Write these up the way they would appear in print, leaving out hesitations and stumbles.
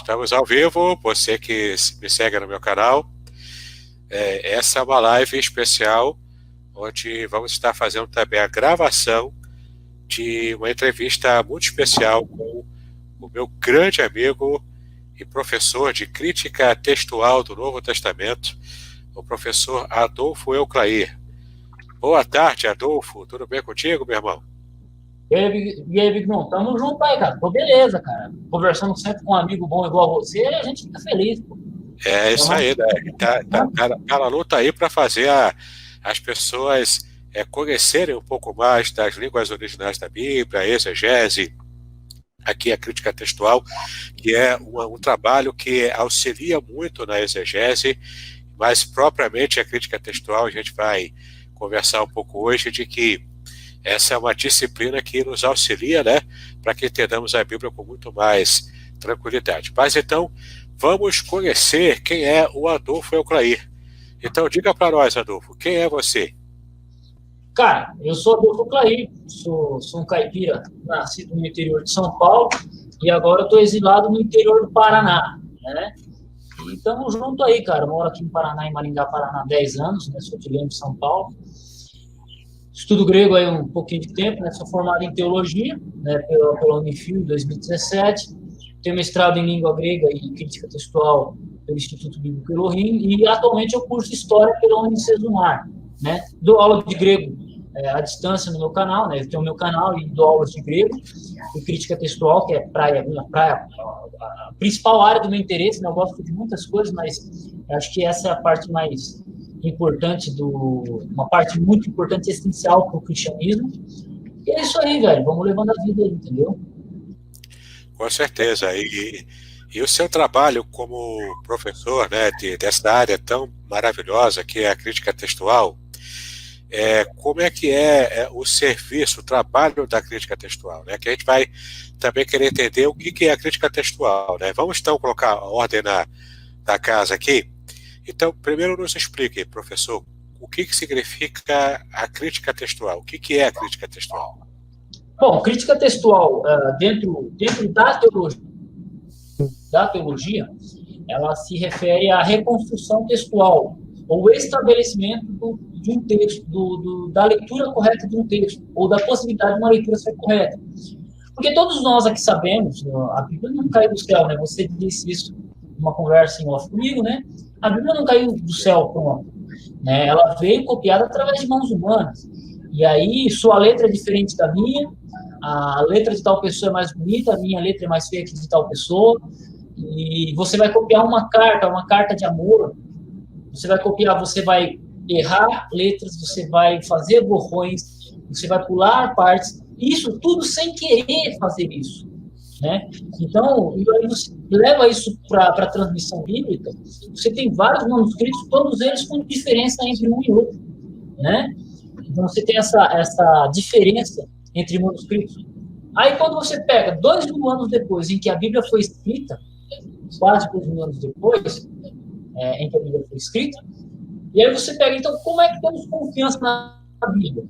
Estamos ao vivo, você que me segue no meu canal. Essa é uma live especial, onde vamos estar fazendo também a gravação de uma entrevista muito especial com o meu grande amigo e professor de crítica textual do Novo Testamento, o professor Adolfo Euclair. Boa tarde, Adolfo. Tudo bem contigo, meu irmão? E aí, Vignão, tamo junto aí, cara. Tô beleza, cara. Conversando sempre com um amigo bom igual você, a gente fica feliz, pô. É isso Tamo... aí, né? Tá na luta aí para fazer as pessoas conhecerem um pouco mais das línguas originais da Bíblia, a exegese, aqui a crítica textual, que é um trabalho que auxilia muito na exegese, mas propriamente a crítica textual a gente vai conversar um pouco hoje de que essa é uma disciplina que nos auxilia, né, para que entendamos a Bíblia com muito mais tranquilidade. Mas então, vamos conhecer quem é o Adolfo Euclair. Então, diga para nós, Adolfo, quem é você? Cara, eu sou Adolfo Clair, sou um caipira nascido no interior de São Paulo e agora eu tô exilado no interior do Paraná, né? E tamo junto aí, cara. Eu moro aqui em Paraná, em Maringá, Paraná, há 10 anos, né? Sou de Leme, São Paulo. Estudo grego aí um pouquinho de tempo, né? Sou formado em teologia, né? Pela Unifil, em 2017. Tenho mestrado em língua grega e crítica textual pelo Instituto Bíblico Elohim e atualmente eu curso história pela Unicesumar, né? Dou aula de grego à distância no meu canal, né? Eu tenho o meu canal e dou aulas de grego e crítica textual, que é a principal área do meu interesse, né? Eu gosto de muitas coisas, mas acho que essa é a parte mais importante uma parte muito importante e essencial para o cristianismo. E é isso aí, velho. Vamos levando a vida aí, entendeu? Com certeza. E o seu trabalho como professor, né, dessa área tão maravilhosa que é a crítica textual, como é que é o serviço, o trabalho da crítica textual, né? Que a gente vai também querer entender o que é a crítica textual, né? Vamos então colocar a ordem da casa aqui. Então, primeiro nos explique, professor, o que significa a crítica textual? O que é a crítica textual? Bom, crítica textual dentro da teologia, ela se refere à reconstrução textual ou estabelecimento de um texto, da leitura correta de um texto, ou da possibilidade de uma leitura ser correta. Porque todos nós aqui sabemos, a Bíblia não caiu do céu, né? Você disse isso numa conversa em off comigo, né? A Bíblia não caiu do céu, pronto. Né? Ela veio copiada através de mãos humanas. E aí, sua letra é diferente da minha, a letra de tal pessoa é mais bonita, a minha letra é mais feia que de tal pessoa, e você vai copiar uma carta de amor, você vai copiar, você vai errar letras, você vai fazer borrões, você vai pular partes, isso tudo sem querer fazer isso, né? Então, aí você leva isso para a transmissão bíblica, você tem vários manuscritos, todos eles com diferença entre um e outro, né? Então, você tem essa diferença entre manuscritos. Aí, quando você pega 2000 anos depois, em que a Bíblia foi escrita, quase 2000 anos depois, em que a Bíblia foi escrita, e aí você pega, então, como é que temos confiança na Bíblia?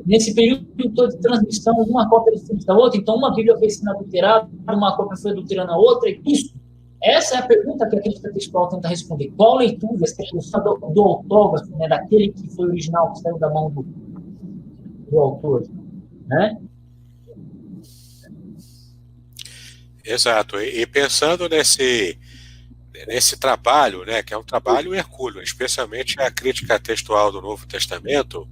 Nesse período todo de transmissão, uma cópia diferente da outra, então uma Bíblia foi sendo adulterada, uma cópia foi adulterando a outra, e isso. Essa é a pergunta que a crítica textual tenta responder. Qual leitura, se é do autógrafo, né, daquele que foi original, que saiu da mão do autor, né? Exato. E pensando nesse trabalho, né, que é um trabalho hercúleo, especialmente a crítica textual do Novo Testamento,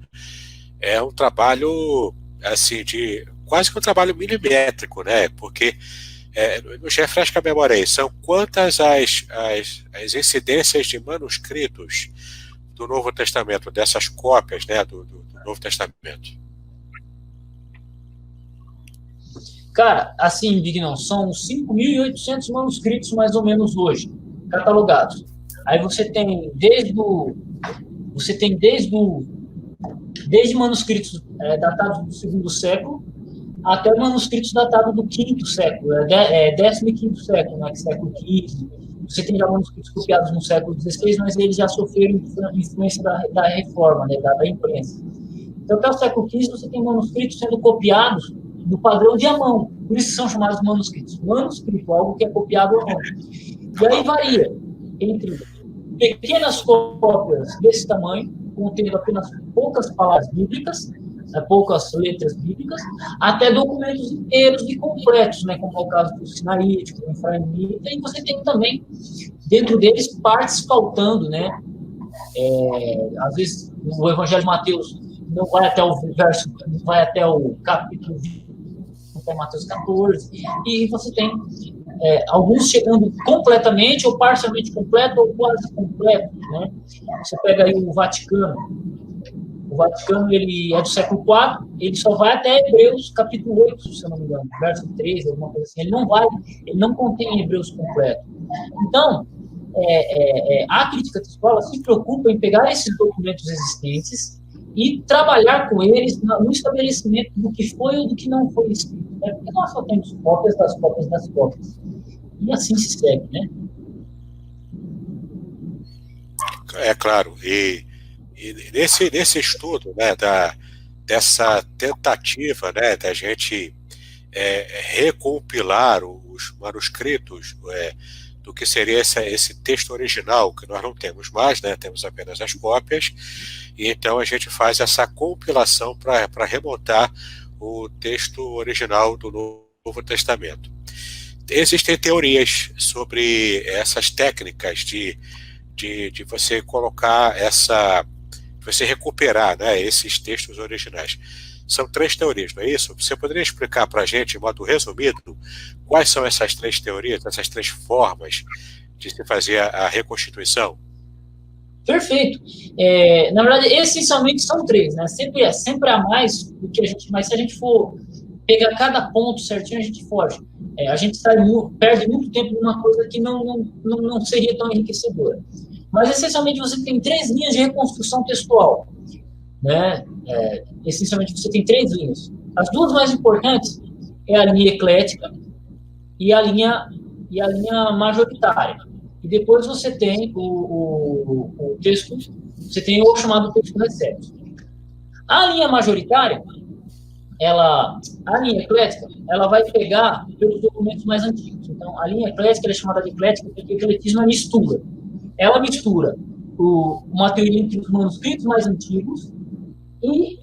é um trabalho assim de quase que um trabalho milimétrico, né? Porque nos refresca a memória aí, são quantas as incidências de manuscritos do Novo Testamento, dessas cópias, né, do Novo Testamento? Cara, assim, Dignão, são 5.800 manuscritos mais ou menos hoje, catalogados. Aí você tem desde manuscritos datados do segundo século até manuscritos datados do quinto século, 15º século, né, século XV. Você tem já manuscritos copiados no século XVI, mas eles já sofreram influência da reforma, né, da imprensa. Então, até o século XV, você tem manuscritos sendo copiados no padrão de a mão. Por isso são chamados manuscritos. Manuscrito, algo que é copiado à mão. E aí varia entre pequenas cópias desse tamanho, contendo apenas poucas palavras bíblicas, poucas letras bíblicas, até documentos inteiros e completos, né, como é o caso do Sinaítico, do Efraimita, e você tem também, dentro deles, partes faltando, né? Às vezes, o Evangelho de Mateus não vai até o verso, vai até o capítulo 20, até Mateus 14, e você tem alguns chegando completamente, ou parcialmente completo, ou quase completo, né? Você pega aí o Vaticano, ele é do século IV, ele só vai até Hebreus capítulo 8, se eu não me engano, verso 13, alguma coisa assim. Ele não contém Hebreus completo. Então, a crítica textual se preocupa em pegar esses documentos existentes e trabalhar com eles no estabelecimento do que foi ou do que não foi escrito. Né? Porque nós só temos cópias das cópias das cópias. E assim se segue, né? É claro. E nesse estudo, né, dessa tentativa, né, da gente recompilar os manuscritos do que seria esse texto original, que nós não temos mais, né, temos apenas as cópias, e então a gente faz essa compilação para remontar o texto original do Novo Testamento. Existem teorias sobre essas técnicas de você colocar você recuperar, né, esses textos originais. São 3 teorias, não é isso? Você poderia explicar para a gente, de modo resumido, quais são essas 3 teorias, essas 3 formas de se fazer a reconstituição? Perfeito. Na verdade, essencialmente são 3, né? Sempre há mais do que a gente... Mas se a gente for pegar cada ponto certinho, a gente foge. A gente perde muito tempo numa coisa que não seria tão enriquecedora. Mas, essencialmente, você tem 3 linhas de reconstrução textual. Né? Essencialmente, você tem 3 linhas. As 2 mais importantes é a linha eclética e a linha majoritária. E depois você tem o texto, você tem o chamado texto recepto. A linha majoritária, a linha eclética, ela vai pegar pelos documentos mais antigos. Então, a linha eclética é chamada de eclética porque o ecletismo é mistura. Ela mistura uma teoria entre os manuscritos mais antigos e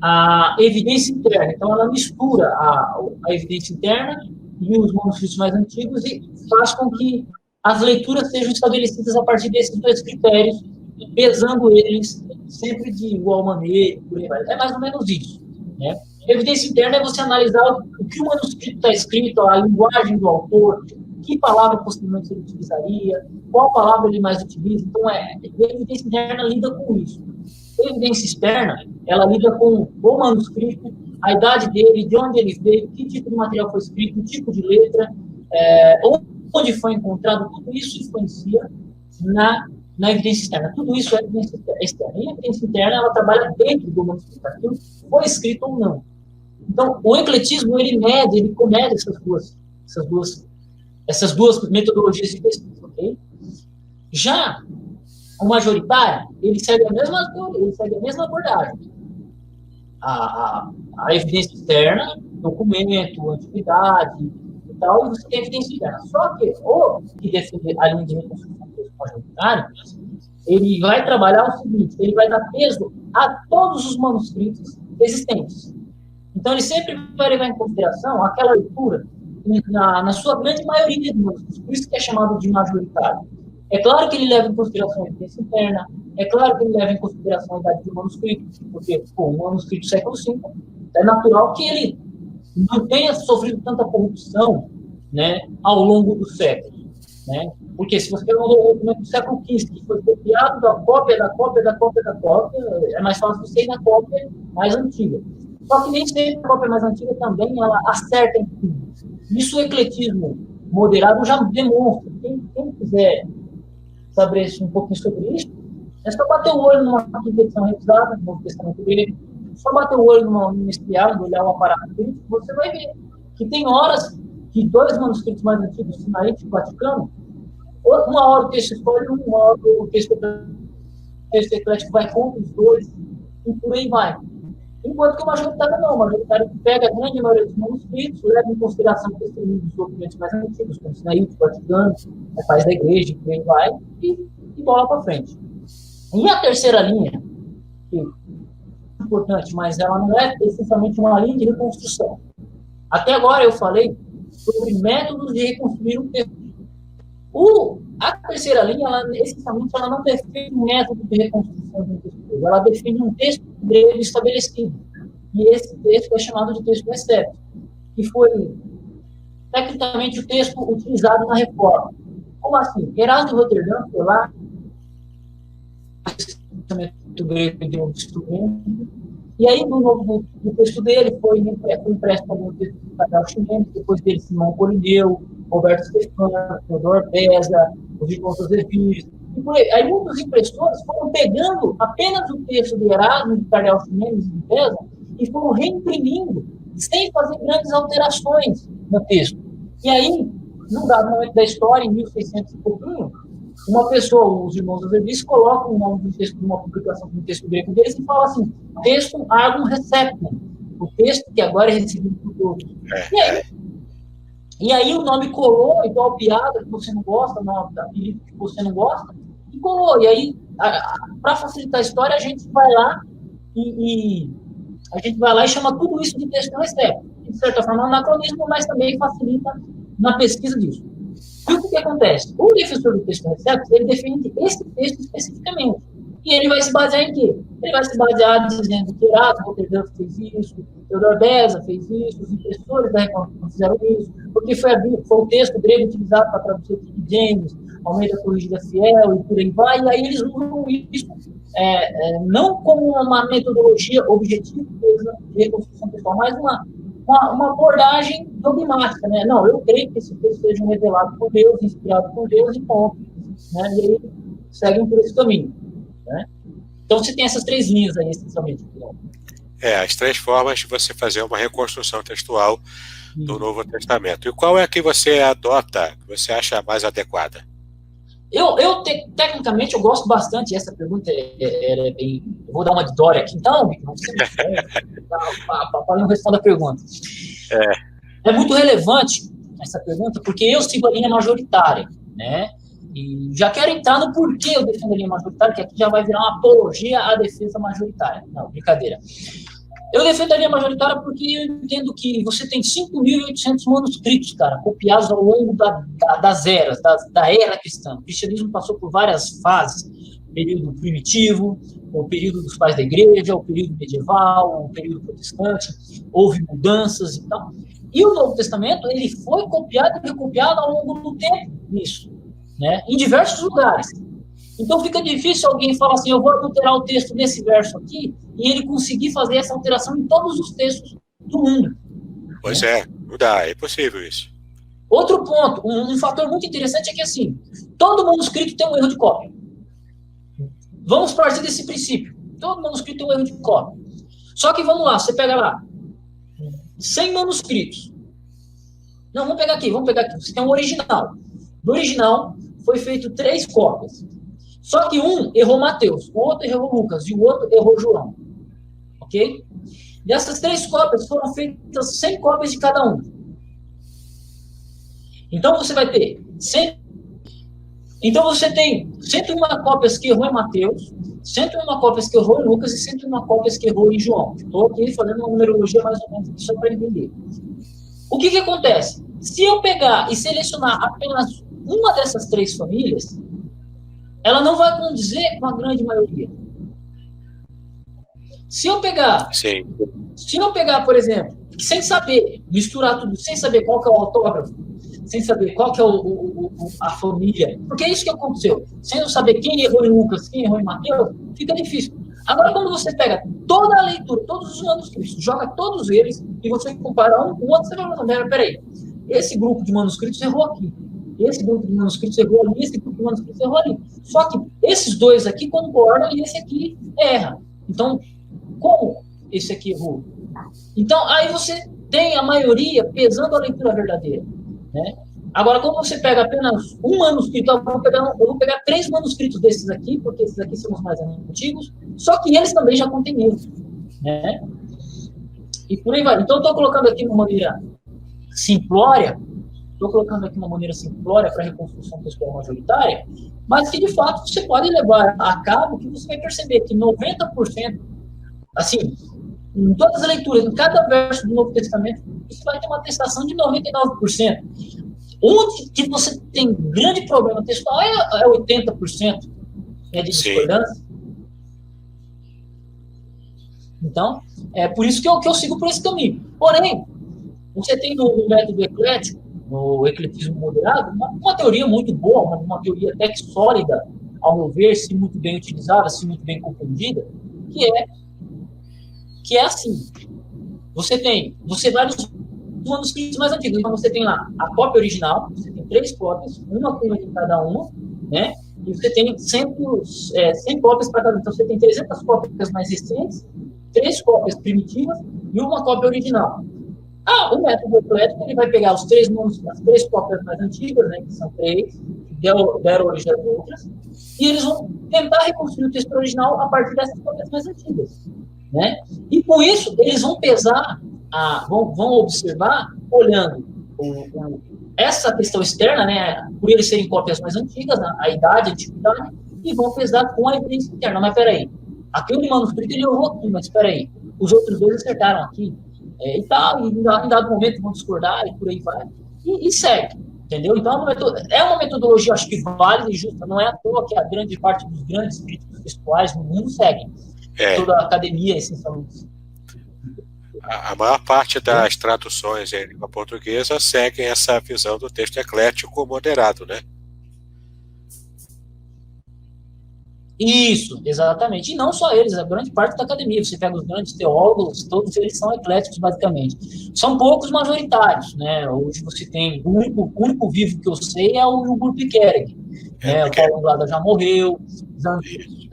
a evidência interna. Então, ela mistura a evidência interna e os manuscritos mais antigos e faz com que as leituras sejam estabelecidas a partir desses 2 critérios, pesando eles sempre de igual maneira. É mais ou menos isso. Né? Evidência interna é você analisar o que o manuscrito está escrito, a linguagem do autor, que palavra possivelmente ele utilizaria, qual palavra ele mais utiliza. Então, a evidência interna lida com isso. A evidência externa, ela lida com o manuscrito, a idade dele, de onde ele veio, que tipo de material foi escrito, que tipo de letra, onde foi encontrado, tudo isso influencia na evidência externa. Tudo isso é evidência externa. E a evidência interna, ela trabalha dentro do manuscrito, aquilo foi escrito ou não. Então, o ecletismo, ele comete essas duas metodologias de pesquisa, ok? Já o majoritário, ele segue a mesma teoria, ele segue a mesma abordagem. A evidência externa, documento, antiguidade e tal, e você tem a evidência interna. Só que o que defende a linha de reconstrução majoritária, ele vai trabalhar o seguinte, ele vai dar peso a todos os manuscritos existentes. Então, ele sempre vai levar em consideração aquela leitura na sua grande maioria de manuscritos, por isso que é chamado de majoritário. É claro que ele leva em consideração a evidência interna, é claro que ele leva em consideração a idade do manuscrito, porque o manuscrito do século V é natural que ele não tenha sofrido tanta corrupção, né, ao longo do século. Né? Porque se você pegar um documento do século XV, que foi copiado da cópia, é mais fácil você ir na cópia mais antiga. Só que nem sempre a cópia mais antiga também ela acerta em tudo. Isso o ecletismo moderado já demonstra. Quem quiser saber um pouquinho sobre isso, é só bater o olho numa edição revisada, no Novo Testamento grego, só bater o olho numa estriada, olhar o aparato crítico, você vai ver que tem horas que 2 manuscritos mais antigos, Sinaítico e Vaticano, uma hora o texto escolhe, uma hora o texto eclético vai contra os 2, e por aí vai. Enquanto que o majoritário não. O majoritário pega a grande maioria dos manuscritos, leva em consideração o testemunho dos documentos mais antigos, como o Sinaído, o Vaticano, a paz da igreja, por aí vai, e bola para frente. E a terceira linha, que é importante, mas ela não é essencialmente uma linha de reconstrução. Até agora eu falei sobre métodos de reconstruir um texto. A terceira linha, essencialmente, ela não define um método de reconstrução de um texto grego, ela define um texto grego estabelecido. E esse texto é chamado de texto Estético, que foi, tecnicamente, o texto utilizado na Reforma. Como assim? Erasmo de Roterdã foi lá, o grego de um instrumento, e aí, no texto dele, foi impresso como o texto de Cardeal Ximenes, depois dele, Simão Polineu, Roberto Stefano, Teodoro Beza, os irmãos Azevedo. Aí, muitos impressores foram pegando apenas o texto de Erasmo, de Cardeal Ximenes e de Beza, e foram reimprimindo, sem fazer grandes alterações no texto. E aí, num dado momento da história, em 1600 e pouquinho, uma pessoa, os irmãos Azevedo, colocam o nome do texto de uma publicação de um texto grego deles e falam assim, texto Argum Receptum, o texto que agora é recebido por todos. E aí o nome colou, igual piada que você não gosta, apelido que você não gosta, e colou. E aí, para facilitar a história, a gente vai lá e chama tudo isso de texto Receptum. De certa forma, é um anacronismo, mas também facilita na pesquisa disso. E o que acontece? O defensor do texto Receptum, ele defende esse texto especificamente. E ele vai se basear em quê? Ele vai se basear dizendo que Erasmo Roterdã fez isso, Teodoro Beza fez isso, os impressores da Reforma fizeram isso, porque foi o texto grego utilizado para traduzir King James, Almeida Corrigida Fiel e por aí vai, e aí eles usam isso não como uma metodologia objetiva de reconstrução pessoal, mas uma abordagem dogmática, né? Não, eu creio que esse texto seja revelado por Deus, inspirado por Deus e ponto. Né? E aí seguem por esse caminho. Né? Então você tem essas três linhas aí, essencialmente. As três formas de você fazer uma reconstrução textual do Novo Testamento. E qual é a que você adota, que você acha mais adequada? Tecnicamente, eu gosto bastante. Essa pergunta é bem... Eu vou dar uma de Dória aqui, então, para não responder a pergunta. É muito relevante essa pergunta, porque eu sigo a linha majoritária, né? E já quero entrar no porquê eu defendo a linha majoritária, que aqui já vai virar uma apologia à defesa majoritária. Não, brincadeira. Eu defendo a linha majoritária porque eu entendo que você tem 5.800 manuscritos, cara, copiados ao longo das eras, da era cristã. O cristianismo passou por várias fases. O período primitivo, o período dos pais da igreja, o período medieval, o período protestante. Houve mudanças e tal. E o Novo Testamento, ele foi copiado e recopiado ao longo do tempo, isso, né? Em diversos lugares. Então fica difícil alguém falar assim, eu vou alterar o texto nesse verso aqui, e ele conseguir fazer essa alteração em todos os textos do mundo. Pois é, não dá, é possível isso. Outro ponto, um fator muito interessante é que assim, todo manuscrito tem um erro de cópia. Vamos partir desse princípio. Todo manuscrito tem um erro de cópia. Só que vamos lá, você pega lá, 100 manuscritos. Não, vamos pegar aqui. Você tem um original. Do original, foi feito 3 cópias. Só que um errou Mateus, o outro errou Lucas e o outro errou João. Ok? Dessas 3 cópias foram feitas 100 cópias de cada um. Então você vai ter 100. Então você tem 101 cópias que errou em Mateus, 101 cópias que errou em Lucas e 101 cópias que errou em João. Estou aqui fazendo uma numerologia mais ou menos só para entender. O que acontece? Se eu pegar e selecionar apenas uma dessas 3 famílias, ela não vai condizer com a grande maioria. Se eu pegar, por exemplo, sem saber, misturar tudo, sem saber qual que é o autógrafo, sem saber qual que é a família, porque é isso que aconteceu. Sem eu saber quem errou em Lucas, quem errou em Mateus, fica difícil. Agora, quando você pega toda a leitura, todos os manuscritos, joga todos eles, e você compara um com o outro, você vai falar, peraí, esse grupo de manuscritos errou aqui. Esse grupo de manuscritos errou ali, esse grupo de manuscritos errou ali. Só que esses 2 aqui concordam e esse aqui erra. Então, como esse aqui errou? Então, aí você tem a maioria pesando a leitura verdadeira. Né? Agora, quando você pega apenas um manuscrito, eu vou pegar 3 manuscritos desses aqui, porque esses aqui são os mais antigos, só que eles também já contêm erros. Né? E por aí vai. Então, estou colocando aqui uma maneira simplória, para reconstrução textual majoritária, mas que, de fato, você pode levar a cabo que você vai perceber que 90%, assim, em todas as leituras, em cada verso do Novo Testamento, você vai ter uma atestação de 99%. Onde que você tem grande problema textual é 80%, né, de discordância. Então, é por isso que eu sigo por esse caminho. Porém, você tem no método eclético, no ecletismo moderado, uma teoria muito boa, uma teoria até que sólida, ao meu ver, se muito bem utilizada, se muito bem compreendida, que é assim. Você vai nos manuscritos mais antigos, então você tem lá a cópia original, você tem 3 cópias, uma cópia de cada uma, né? E você tem 100 cópias para cada. Então você tem 300 cópias mais recentes, 3 cópias primitivas e uma cópia original. O método eclético, ele vai pegar os 3 as 3 cópias mais antigas, né, que são 3, que deram origem às outras, e eles vão tentar reconstruir o texto original a partir dessas cópias mais antigas, né? E com isso, eles vão pesar, vão observar, olhando essa questão externa, né, por eles serem cópias mais antigas, a idade, a antiguidade, e vão pesar com a evidência interna. Mas peraí, aquele manuscrito ele errou aqui, mas peraí, os outros 2 acertaram aqui, e tal, em dado momento vão discordar, e por aí vai, e segue, entendeu? Então, é uma metodologia, acho que válida e justa, não é à toa que a grande parte dos grandes críticos textuais no mundo seguem, toda a academia, essencialmente. A maior parte das traduções em língua portuguesa seguem essa visão do texto eclético moderado, né? Isso, exatamente. E não só eles, a grande parte da academia. Você pega os grandes teólogos, todos eles são ecléticos, basicamente. São poucos majoritários, né? Hoje você tem, o único vivo que eu sei é o Gurpiquereg, né? O Paulo Anglada já morreu,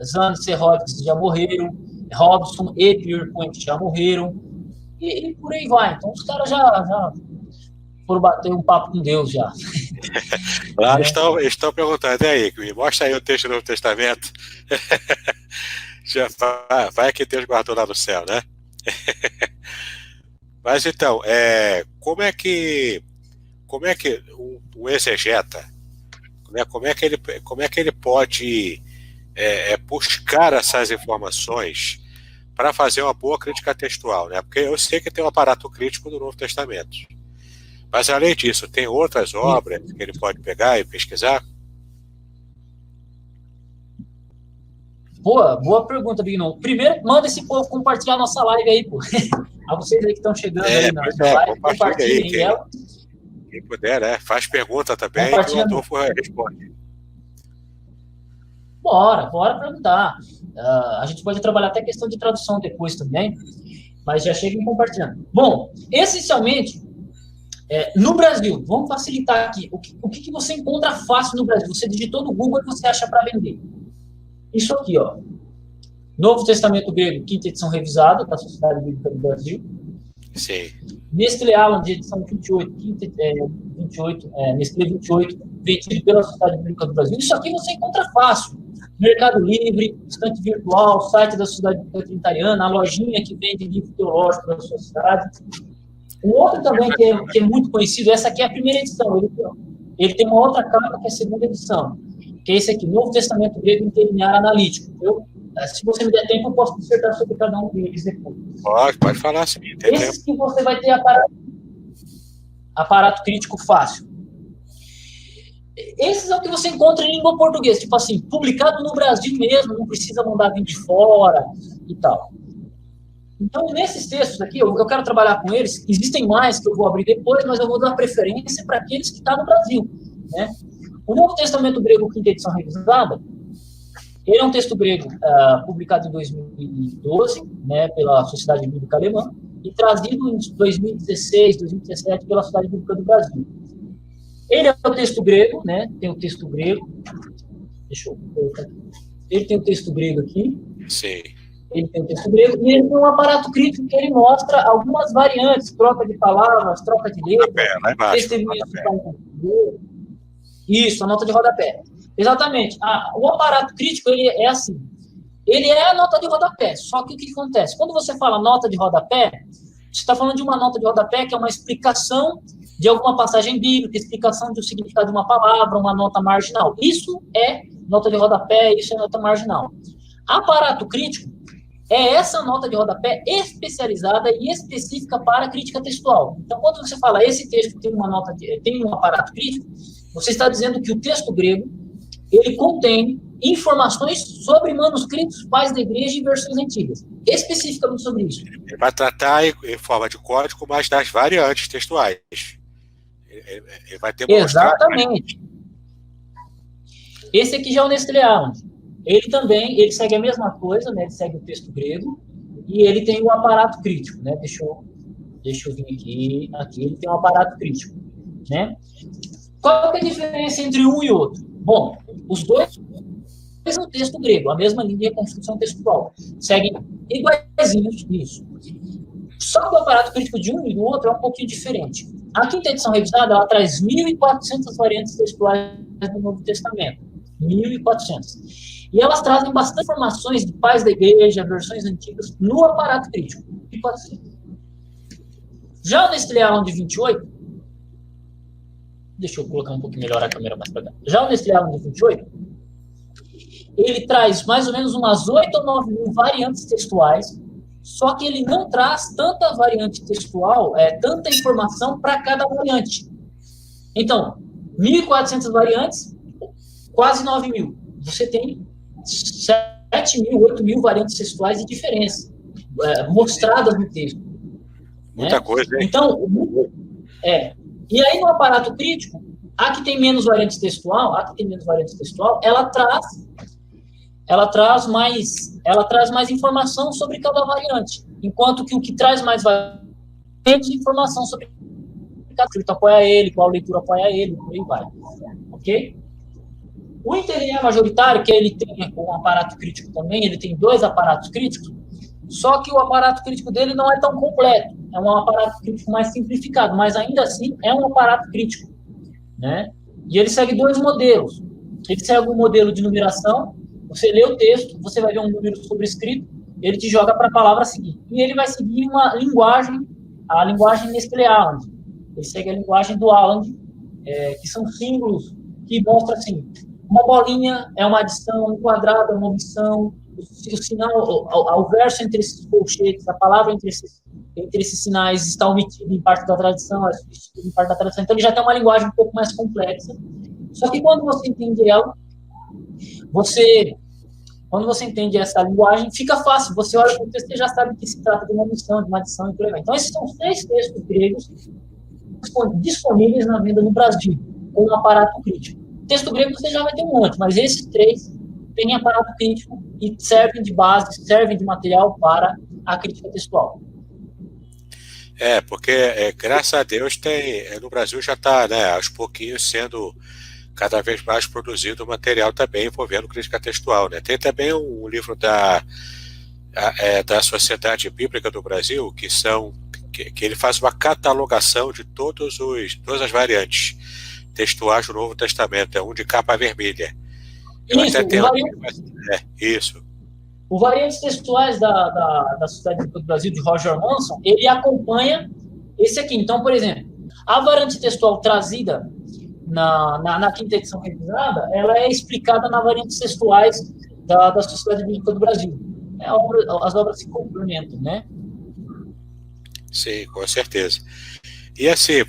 Zan Serrotes já morreram, Robson e Pierpoint já morreram, e por aí vai. Então os caras já foram bater um papo com Deus já. Lá estão perguntando, e aí, me mostra aí o texto do Novo Testamento. Já vai que Deus guardou lá no céu, né? Mas então, como é que o exegeta, como é que ele pode buscar essas informações para fazer uma boa crítica textual, né? Porque eu sei que tem um aparato crítico do Novo Testamento. Mas, além disso, tem outras obras que ele pode pegar e pesquisar? Boa pergunta, Bignon. Primeiro, manda esse povo compartilhar a nossa live aí, pô. A vocês aí que estão chegando aí na live, compartilhem ela. Quem puder, faz pergunta também e o Adolfo responde. Bora perguntar. A gente pode trabalhar até questão de tradução depois também, mas já cheguem compartilhando. Bom, essencialmente, no Brasil, vamos facilitar aqui. O que você encontra fácil no Brasil? Você digitou no Google e você acha para vender. Isso aqui, ó. Novo Testamento Grego, quinta edição revisada, da Sociedade Bíblica do Brasil. Sim. Nestlé Alan, de edição 28, Nestlé 28, vendido pela Sociedade Bíblica do Brasil. Isso aqui você encontra fácil. Mercado Livre, estante virtual, site da Sociedade Bíblica Trinitariana, a lojinha que vende livro teológico da sua cidade. Um outro também que é muito conhecido, essa aqui é a primeira edição. Ele tem uma outra capa que é a segunda edição, que é esse aqui, Novo Testamento Grego Interlinear Analítico. Se você me der tempo, eu posso dissertar sobre cada um deles depois. Pode falar sim. Esses que você vai ter aparato crítico fácil. Esses é o que você encontra em língua portuguesa, tipo assim, publicado no Brasil mesmo, não precisa mandar vir de fora e tal. Então, nesses textos aqui, eu quero trabalhar com eles. Existem mais que eu vou abrir depois, mas eu vou dar preferência para aqueles que estão no Brasil, né? O Novo Testamento Grego, quinta edição revisada, ele é um texto grego publicado em 2012, né, pela Sociedade Bíblica Alemã, e trazido em 2016, 2017 pela Sociedade Bíblica do Brasil. Ele é o texto grego, né? Tem o texto grego. Deixa eu colocar aqui. Ele tem o texto grego aqui. Sim. Ele tem o texto grego, e ele tem um aparato crítico que ele mostra algumas variantes, troca de palavras, troca de letras, testemunhas. Isso, a nota de rodapé. Exatamente. O aparato crítico, ele é assim. Ele é a nota de rodapé. Só que o que acontece? Quando você fala nota de rodapé, você está falando de uma nota de rodapé que é uma explicação de alguma passagem bíblica, explicação do significado de uma palavra, uma nota marginal. Isso é nota de rodapé, isso é nota marginal. Aparato crítico é essa nota de rodapé especializada e específica para a crítica textual. Então, quando você fala esse texto tem uma nota, tem um aparato crítico, você está dizendo que o texto grego ele contém informações sobre manuscritos, pais da igreja e versões antigas, especificamente sobre isso. Ele vai tratar em forma de código, mas das variantes textuais. Ele vai demonstrar... Exatamente. Esse aqui já é o Nestlé Aland. Ele segue a mesma coisa, né? Ele segue o texto grego e ele tem o aparato crítico, né? Deixa eu vir aqui ele tem um aparato crítico, né? Qual é a diferença entre um e outro? Bom, os dois no texto grego, a mesma linha de reconstrução textual, seguem iguaizinhos nisso. Só que o aparato crítico de um e do outro é um pouquinho diferente. A quinta edição revisada, ela traz 1.400 variantes textuais do Novo Testamento. 1.400. E elas trazem bastante informações de pais da igreja, versões antigas, no aparato crítico. 1.400. Já o Nestlé Aland 28, deixa eu colocar um pouquinho melhor a câmera mais para cá. Já o Nestlé Aland 28, ele traz mais ou menos umas 8 ou 9 mil variantes textuais, só que ele não traz tanta variante textual, tanta informação para cada variante. Então, 1.400 variantes, quase 9 mil. Você tem 7 mil, 8 mil variantes textuais de diferença, mostradas no texto. Muita coisa, hein? Então, e aí no aparato crítico, a que tem menos variante textual, ela traz mais informação sobre cada variante, enquanto que o que traz mais variante menos informação sobre cada escrito apoia ele, qual leitura apoia ele, por aí vai. Ok? O interlinear majoritário, que ele tem um aparato crítico também, ele tem 2 aparatos críticos, só que o aparato crítico dele não é tão completo, é um aparato crítico mais simplificado, mas ainda assim é um aparato crítico, né? E ele segue 2 modelos. Ele segue um modelo de numeração, você lê o texto, você vai ver um número sobrescrito, ele te joga para a palavra seguinte. E ele vai seguir uma linguagem, a linguagem Nestlé Aland. Ele segue a linguagem do Aland, que são símbolos que mostram assim, uma bolinha é uma adição, um quadrado é uma omissão, o sinal, o verso entre esses colchetes, a palavra entre esses sinais está omitida em parte da tradução, em parte da tradução. Então, ele já tem uma linguagem um pouco mais complexa. Só que quando você entende ela, quando você entende essa linguagem, fica fácil. Você olha para o texto e já sabe que se trata de uma omissão, de uma adição e por aí vai. Então, esses são os 3 textos gregos disponíveis na venda no Brasil, com um aparato crítico. O texto grego você já vai ter um monte, mas esses 3 têm aparato crítico e servem de base, servem de material para a crítica textual. Porque graças a Deus no Brasil já está, né, aos pouquinhos sendo cada vez mais produzido material também envolvendo crítica textual, né? Tem também um livro da Sociedade Bíblica do Brasil que ele faz uma catalogação de todas as variantes textuais do Novo Testamento, é um de capa vermelha. Isso. O Variantes Textuais da Sociedade Bíblica do Brasil, de Roger Monson, ele acompanha esse aqui. Então, por exemplo, a variante textual trazida na quinta edição revisada, ela é explicada na Variantes Textuais da Sociedade Bíblica do Brasil. As obras se complementam, né? Sim, com certeza. E assim,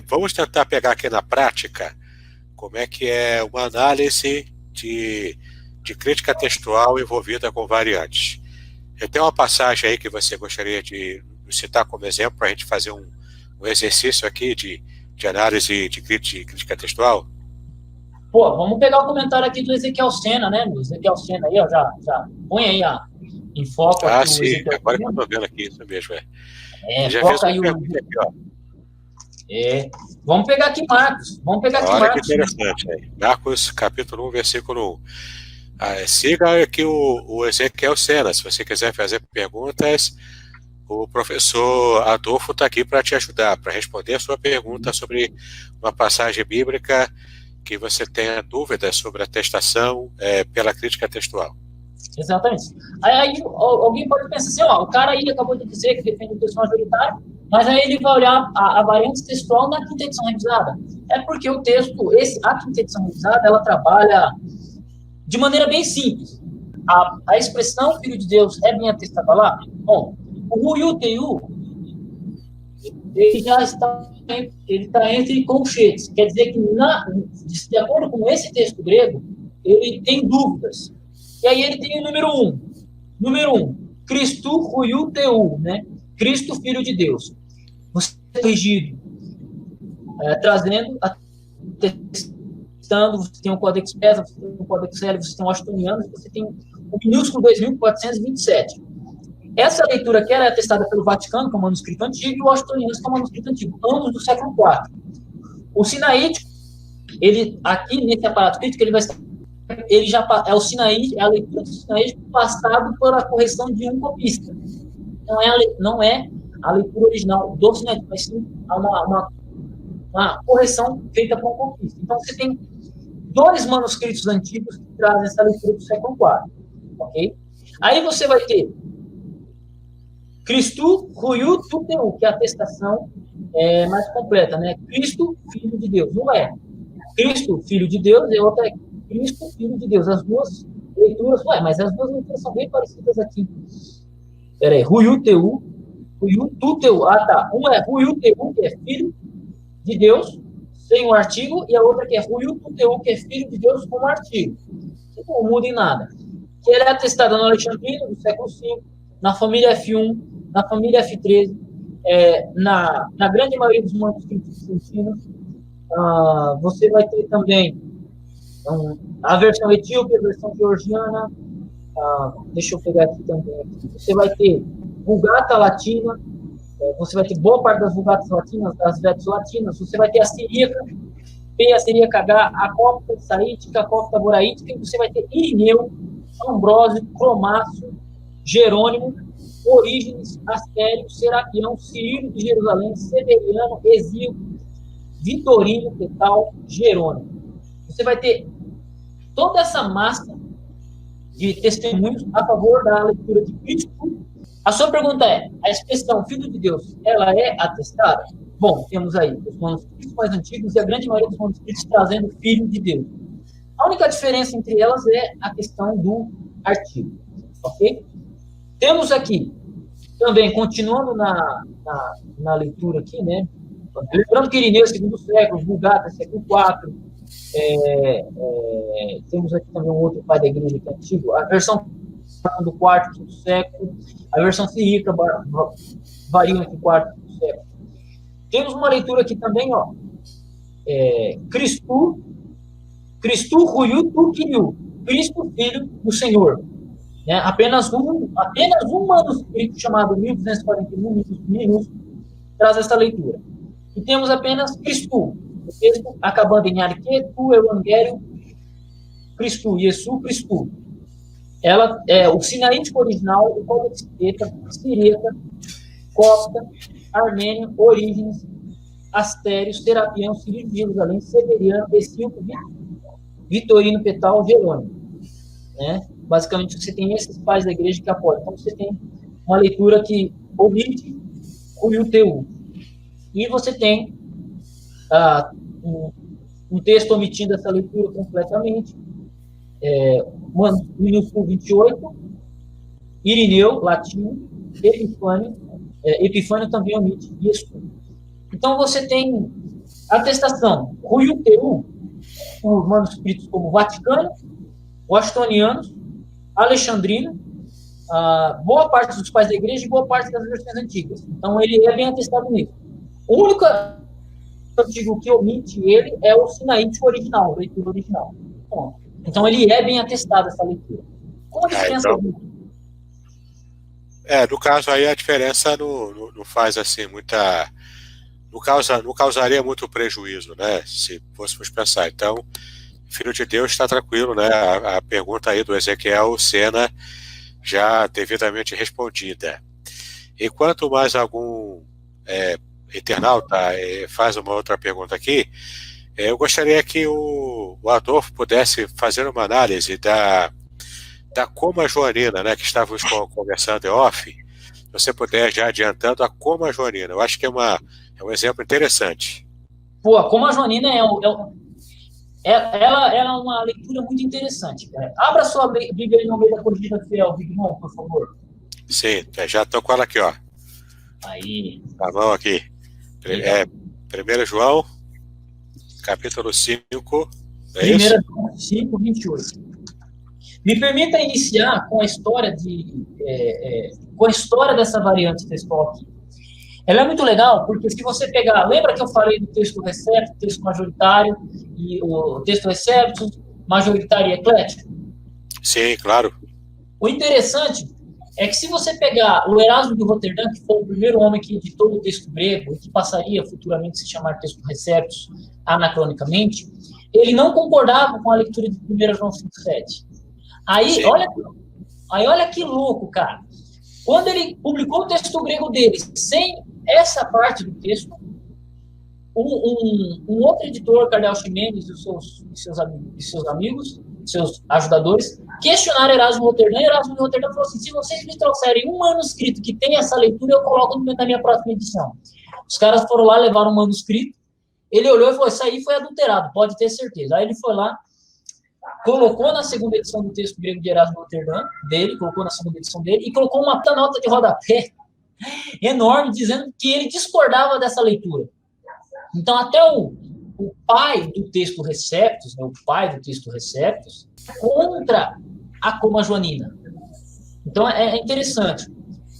vamos tentar pegar aqui na prática como é que é uma análise de crítica textual envolvida com variantes. Eu tenho uma passagem aí que você gostaria de citar como exemplo para a gente fazer um exercício aqui de análise de crítica textual? Pô, vamos pegar o comentário aqui do Ezequiel Sena, né? O Ezequiel Sena aí, ó, já põe aí em foco. Ah, sim, agora que eu estou vendo aqui, isso mesmo. Já foca aí aqui, ó. Vamos pegar aqui Marcos. Olha que interessante. Marcos, capítulo 1, versículo 1. Siga aqui o Ezequiel Sena. Se você quiser fazer perguntas, o professor Adolfo está aqui para te ajudar, para responder a sua pergunta sobre uma passagem bíblica que você tenha dúvidas sobre a atestação pela crítica textual. Exatamente. Aí alguém pode pensar assim, ó, o cara aí acabou de dizer que defende o texto majoritário, mas aí ele vai olhar a variante textual na quinta edição revisada. É porque o texto, a quinta edição revisada, ela trabalha de maneira bem simples. A expressão Filho de Deus é bem atestada lá? Bom, o Huiuteyu, ele já está ele está entre colchetes. Quer dizer que, de acordo com esse texto grego, ele tem dúvidas. E aí ele tem o número 1. Número 1, Cristo Huiuteu, né? Cristo, Filho de Deus. Você é corrigido, trazendo, atestando, você tem um Codex Pesa, você tem um Codex L, você tem um Washingtoniano, você tem o minúsculo 2427. Essa leitura que era atestada pelo Vaticano, que é um manuscrito antigo, e o Washingtoniano, que é um manuscrito antigo, ambos do século IV. O sinaítico, ele, aqui nesse aparato crítico, ele já é o sinaítico, é a leitura do sinaítico passado por a correção de um copista. Não é a leitura original do sinaítico, mas sim uma correção feita por um copista. Então, você tem 2 manuscritos antigos que trazem essa leitura do século IV. Ok? Aí você vai ter Cristo Huiuteu, que é a atestação mais completa, né? Cristo, Filho de Deus. Um é Cristo, Filho de Deus, e outra é Cristo, Filho de Deus. As duas leituras, mas as duas leituras são bem parecidas aqui. Peraí, Huiuteu, tá. Um é Huiuteu, que é Filho de Deus, sem o artigo, e a outra que é Huiuteu, que é Filho de Deus com o artigo. Não muda em nada. Que ele é atestada no Alexandrino, do século V, na família F1, na família F13, na grande maioria dos manuscritos bizantinos. Você vai ter também a versão etíope, a versão georgiana. Deixa eu pegar aqui também. Você vai ter Vulgata Latina, você vai ter boa parte das Vulgatas Latinas, das Vetus Latinas, você vai ter a Siríaca, P, a Siríaca H, a Cópita Saítica, a Cópita Boraítica, e você vai ter Irineu, Ambrósio, Cromácio, Jerônimo, Orígenes, Astério, Serapião, Cirilo de Jerusalém, Severiano, Exílio, Vitorino, Petal, Jerônimo. Você vai ter toda essa massa de testemunhos a favor da leitura de Cristo. A sua pergunta é, a expressão Filho de Deus, ela é atestada? Bom, temos aí os manuscritos mais antigos e a grande maioria dos manuscritos trazendo Filho de Deus. A única diferença entre elas é a questão do artigo, ok? Temos aqui, também, continuando na leitura aqui, né? Lembrando que Irineu, segundo século, Vulgata, século IV, temos aqui também um outro pai da igreja que é antigo, a versão do quarto, quinto século, a versão siríaca varia entre quarto e quinto século. Temos uma leitura aqui também, ó, Cristo Huiutu Kiriu, Cristo, Filho do Senhor. Né? Apenas um manuscrito chamado 1241 minúsculo traz essa leitura. E temos apenas Cristo, o texto acabando em Arque, Tu, Evangelho, Cristo, Yesu, Cristo. Ela é o sinaítico original, o Codex Siríaca, Cópita, Armênio, Orígenes, Astério, Serapião, Cirilo de Jerusalém, Severiano, Escilco, Vitorino, Petal, Jerônimo. Né? Basicamente, você tem esses pais da igreja que apoiam. Então, você tem uma leitura que omite o Huiuteu. E você tem um texto omitindo essa leitura completamente. Minúsculo 28, Irineu, latino, Epifânio também omite isso. Então, você tem atestação, Huiuteu, os manuscritos como Vaticano, Washingtonianos, Alexandrino, boa parte dos pais da igreja e boa parte das versões antigas. Então, ele é bem atestado nisso. O único antigo que omite ele é o sinaítico original, a leitura original. Bom, então, ele é bem atestado, essa leitura. Como a diferença no caso aí, a diferença não faz assim muita... Não causaria muito prejuízo, né? Se fôssemos pensar. Então, Filho de Deus está tranquilo, né? A pergunta aí do Ezequiel Sena já devidamente respondida. Enquanto mais algum internauta faz uma outra pergunta aqui, eu gostaria que o Adolfo pudesse fazer uma análise da Coma Joanina, né, que estávamos conversando em off, se você puder já adiantando a Coma Joanina, eu acho que é um exemplo interessante. Pô, a Coma Joanina ela é uma leitura muito interessante. Abra sua Bíblia aí no meio da Corrigida Fiel, Vignon, por favor. Sim, já estou com ela aqui, ó. Aí. Tá bom aqui. 1 João, capítulo 5, é isso? 1 João 5, 28. Me permita iniciar com a história com a história dessa variante textual aqui. Ela é muito legal, porque se você pegar... Lembra que eu falei do texto recepto, texto majoritário, e o texto recepto, majoritário e eclético? Sim, claro. O interessante é que se você pegar o Erasmo de Roterdã, que foi o primeiro homem que editou o texto grego, e que passaria futuramente a se chamar texto receptus anacronicamente, ele não concordava com a leitura de 1 João 5,7. Aí, olha que louco, cara. Quando ele publicou o texto grego dele, sem essa parte do texto, um outro editor, Cardeal Ximenes e seus amigos, seus ajudadores, questionaram Erasmo de Roterdã, e Erasmo de Roterdã falou assim: se vocês me trouxerem um manuscrito que tem essa leitura, eu coloco na minha próxima edição. Os caras foram lá, levaram um manuscrito, ele olhou e falou: isso aí foi adulterado, pode ter certeza. Aí ele foi lá, colocou na segunda edição do texto grego de Erasmo de Roterdã, colocou na segunda edição dele, e colocou uma nota de rodapé enorme, dizendo que ele discordava dessa leitura. Então, até o pai do texto Receptus, né, contra a Coma Joanina. Então, é interessante.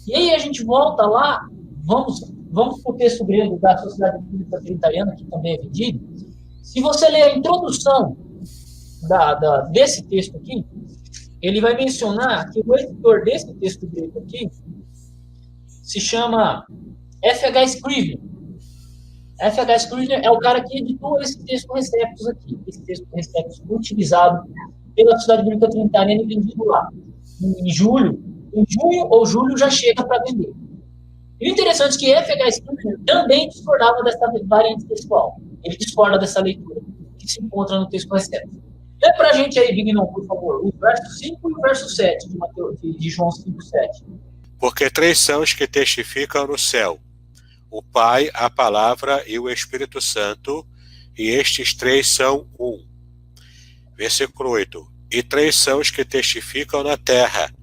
E aí a gente volta lá, vamos para o texto grego da Sociedade Bíblica Trinitariana, que também é vendido. Se você ler a introdução desse texto aqui, ele vai mencionar que o editor desse texto grego aqui se chama F.H. Scrivener. F.H. Scrivener é o cara que editou esse texto Receptus aqui, esse texto Receptus utilizado pela Sociedade Bíblica Trinitariana e vendido lá. Em junho ou julho já chega para vender. E o interessante é que F.H. Scrivener também discordava dessa variante textual. Ele discorda dessa leitura que se encontra no texto Receptus. Lê para a gente aí, Vignon, por favor, o verso 5 e o verso 7 de João 5,7. Porque 3 são os que testificam no céu: o Pai, a Palavra e o Espírito Santo, e estes 3 são um. Versículo 8. E 3 são os que testificam na terra: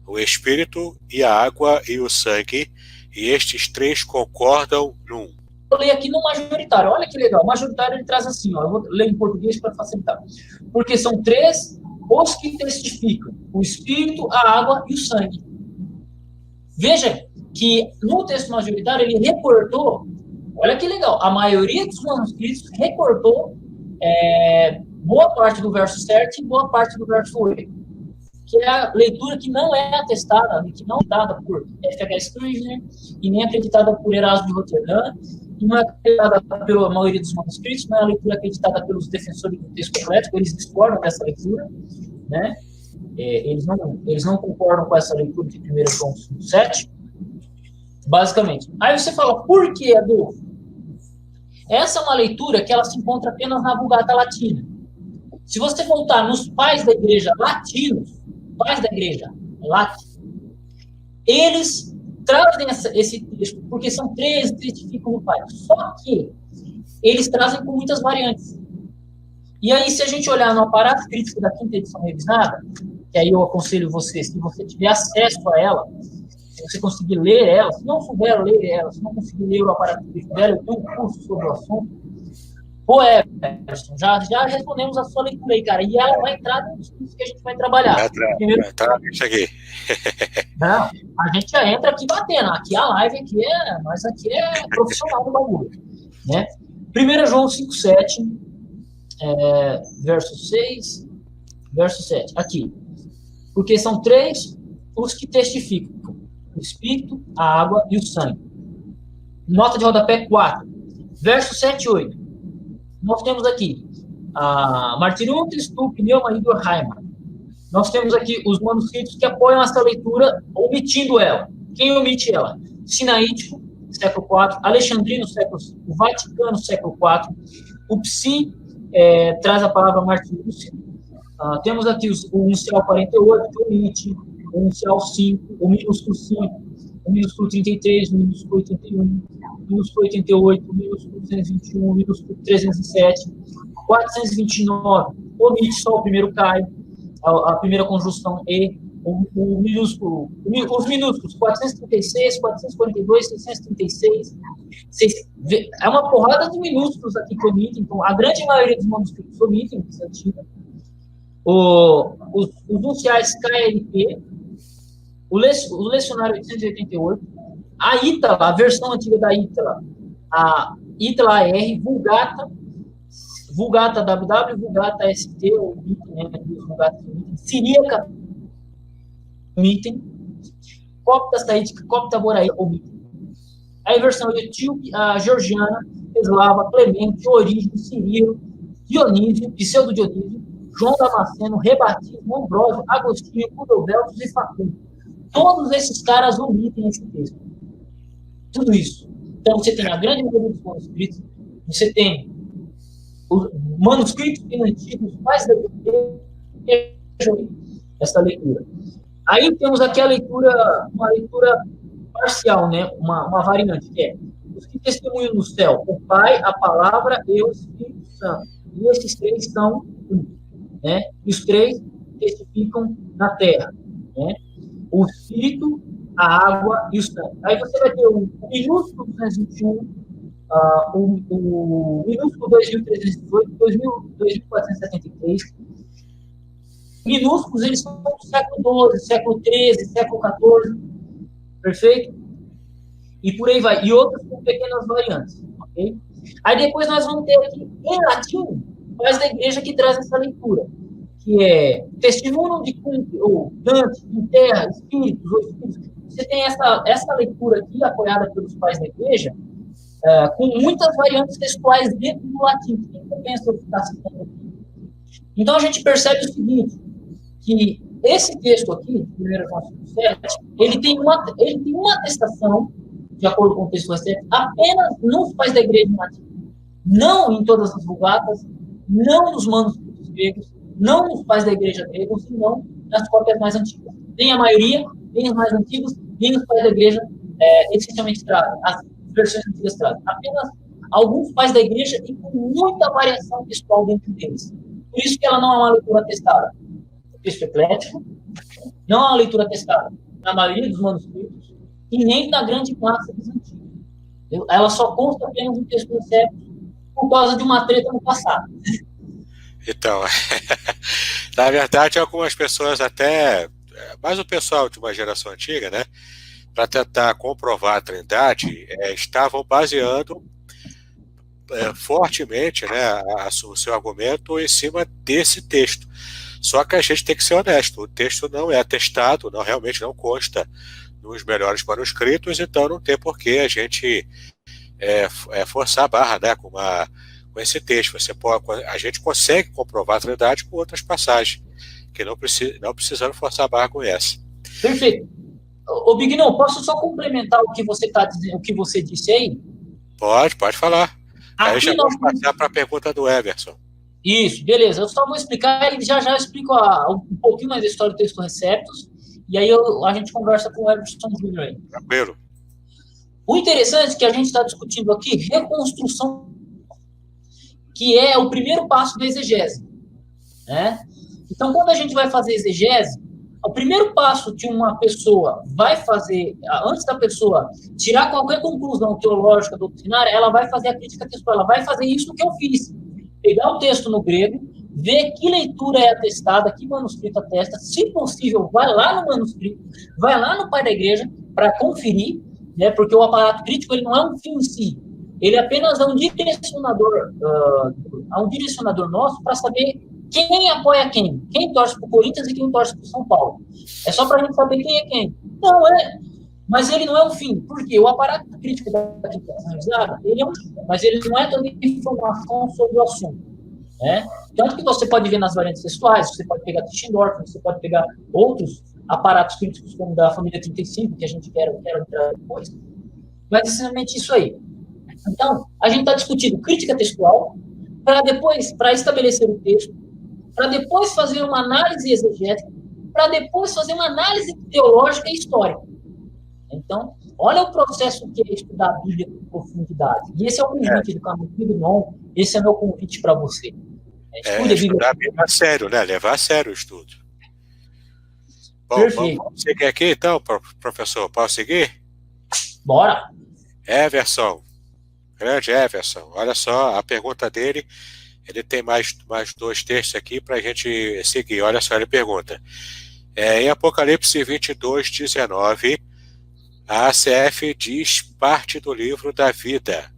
o Espírito e a água e o sangue, e estes 3 concordam num. Vou ler aqui no majoritário. Olha que legal. O majoritário ele traz assim, ó, eu vou ler em português para facilitar. Porque são 3 os que testificam: o Espírito, a água e o sangue. Veja que no texto majoritário ele recortou, olha que legal, a maioria dos manuscritos recortou boa parte do verso 7 e boa parte do verso 8, que é a leitura que não é atestada, que não é dada por F.H. Scrivener e nem acreditada por Erasmo de Roterdã, e não é acreditada pela maioria dos manuscritos, não é a leitura acreditada pelos defensores do texto eclético, eles discordam dessa leitura, né? Eles não concordam com essa leitura de 1 João 5,7, basicamente. Aí você fala, por que, Adolfo? Essa é uma leitura que ela se encontra apenas na Vulgata Latina. Se você voltar nos pais da igreja latinos, eles trazem esse texto, porque são 13 que testificam no Pai. Só que eles trazem com muitas variantes. E aí, se a gente olhar no aparato crítico da quinta edição revisada, que aí eu aconselho você, se você tiver acesso a ela, se você conseguir ler ela, se não souber ler ela, se não conseguir ler o aparato crítico dela, eu tenho um curso sobre o assunto. Pô, Everson, já respondemos a sua leitura aí, cara, e ela vai entrar nos cursos que a gente vai trabalhar. Primeiro, cheguei. Não, a gente já entra aqui batendo, aqui a live, nós aqui é profissional do bagulho, né? 1 João 5,7, verso 6, verso 7, aqui. Porque são 3 os que testificam: o Espírito, a água e o sangue. Nota de rodapé 4, verso 7 e 8. Nós temos aqui a Martyrium Christus Pneuma e Dorheimer. Nós temos aqui os manuscritos que apoiam essa leitura, omitindo ela. Quem omite ela? Sinaítico, século IV, Alexandrino, o Vaticano, século IV, o Psi traz a palavra Martirúcio, Temos aqui o inicial 48, que omite, o inicial 5, o minúsculo 5, o minúsculo 33, o minúsculo 81, o minúsculo 88, o minúsculo 221, o minúsculo 307, 429, omite, só o primeiro cai, a primeira conjunção E, os minúsculos 436, 442, 636, é uma porrada de minúsculos aqui que omitem, então a grande maioria dos manuscritos omitem, os iniciais KLP, o lecionário 888, a Ítala, a versão antiga da Ítala, a Ítala AR, Vulgata WW, Vulgata ST, ou Vulgata Siríaca, omitem, Copta Saítica, Copta Boraí, omitem. A versão etíope, a georgiana, eslava, Clemente, Orígeno, Cirilo, Dionísio, Pseudo Dionísio, João Damasceno, Rebatismo, Ambrósio, Agostinho, Cudoveltos e Facundo. Todos esses caras omitem esse texto. Tudo isso. Então, você tem a grande maioria dos manuscritos, você tem os manuscritos antigos, mais da essa leitura. Aí temos aqui uma leitura parcial, né? Uma variante, que é os que testemunham no céu, o Pai, a Palavra e o Espírito Santo. E esses três são um, né? E os três testificam na terra, né? O Espírito, a água e o sangue. Aí você vai ter o minúsculo 221, o minúsculo 2318, 2473. Minúsculos, eles são do século XII, século XIII, século XIV, perfeito? E por aí vai. E outros com pequenas variantes, ok? Aí depois nós vamos ter aqui, em latim, pais da igreja que traz essa leitura, que é testemunho de culto, ou Dante, em terra, espíritos, ou espíritos. Você tem essa leitura aqui, apoiada pelos pais da igreja, com muitas variantes textuais dentro do latim, que nem compensa eu ficar citando aqui. Então a gente percebe o seguinte, que esse texto aqui, 1 João 5,7, ele tem uma atestação, de acordo com o texto recente, apenas nos pais da igreja em latim, não em todas as vulgatas, não nos manuscritos gregos, não nos pais da igreja gregos, e não nas cópias mais antigas. Nem a maioria, nem os mais antigos, nem os pais da igreja essencialmente trazem, as versões antigas trazem. Apenas alguns pais da igreja e com muita variação textual dentro deles. Por isso que ela não é uma leitura atestada. O texto eclético não é uma leitura atestada na maioria dos manuscritos e nem na grande massa dos antigos. Ela só consta apenas em textos certos por causa de uma treta no passado. Então, na verdade, algumas pessoas até, mas o pessoal de uma geração antiga, né, para tentar comprovar a Trindade, estavam baseando fortemente, né, o seu argumento em cima desse texto. Só que a gente tem que ser honesto, o texto não é atestado, realmente não consta nos melhores manuscritos, então não tem por que a gente forçar a barra, né, com esse texto. A gente consegue comprovar a Trindade com outras passagens, que não precisando forçar a barra com essa. Perfeito. Ô Bignão, posso só complementar o que você está dizendo, o que você disse aí? Pode falar. Aí já vamos passar para a pergunta do Everson. Isso, beleza. Eu só vou explicar e já explico um pouquinho mais da história do texto Receptos, e aí a gente conversa com o Everson Júnior aí. Tranquilo. O interessante é que a gente está discutindo aqui reconstrução, que é o primeiro passo da exegese, né? Então, quando a gente vai fazer exegese, o primeiro passo que uma pessoa vai fazer, antes da pessoa tirar qualquer conclusão teológica, doutrinária, ela vai fazer a crítica textual, ela vai fazer isso que eu fiz. Pegar o texto no grego, ver que leitura é atestada, que manuscrito atesta, se possível, vai lá no manuscrito, vai lá no pai da igreja para conferir, né, porque o aparato crítico ele não é um fim em si, ele apenas é um direcionador nosso para saber quem apoia quem torce para o Corinthians e quem torce para o São Paulo. É só para a gente saber quem é quem. Não é, mas ele não é um fim, porque o aparato crítico da analisada, ele é um fim, mas ele não é toda informação sobre o assunto, né? Tanto que você pode ver nas variantes textuais, você pode pegar Tischendorf, você pode pegar outros aparatos críticos como da família 35, que a gente quer entrar depois, mas essencialmente isso aí. Então, a gente está discutindo crítica textual para estabelecer o texto, para depois fazer uma análise exegética, para depois fazer uma análise teológica e histórica. Então, olha o processo que é estudar a Bíblia com profundidade. E esse é o convite do Caminho do Dom, esse é meu convite para você. Estude a Bíblia. Estudar a Bíblia a sério, né? Levar a sério o estudo. Bom, perfeito. Vamos seguir aqui então, professor. Posso seguir? Bora. Everson. Grande Everson. Olha só a pergunta dele. Ele tem mais 2 textos aqui para a gente seguir. Olha só, ele pergunta. Em Apocalipse 22, 19, a ACF diz parte do livro da vida.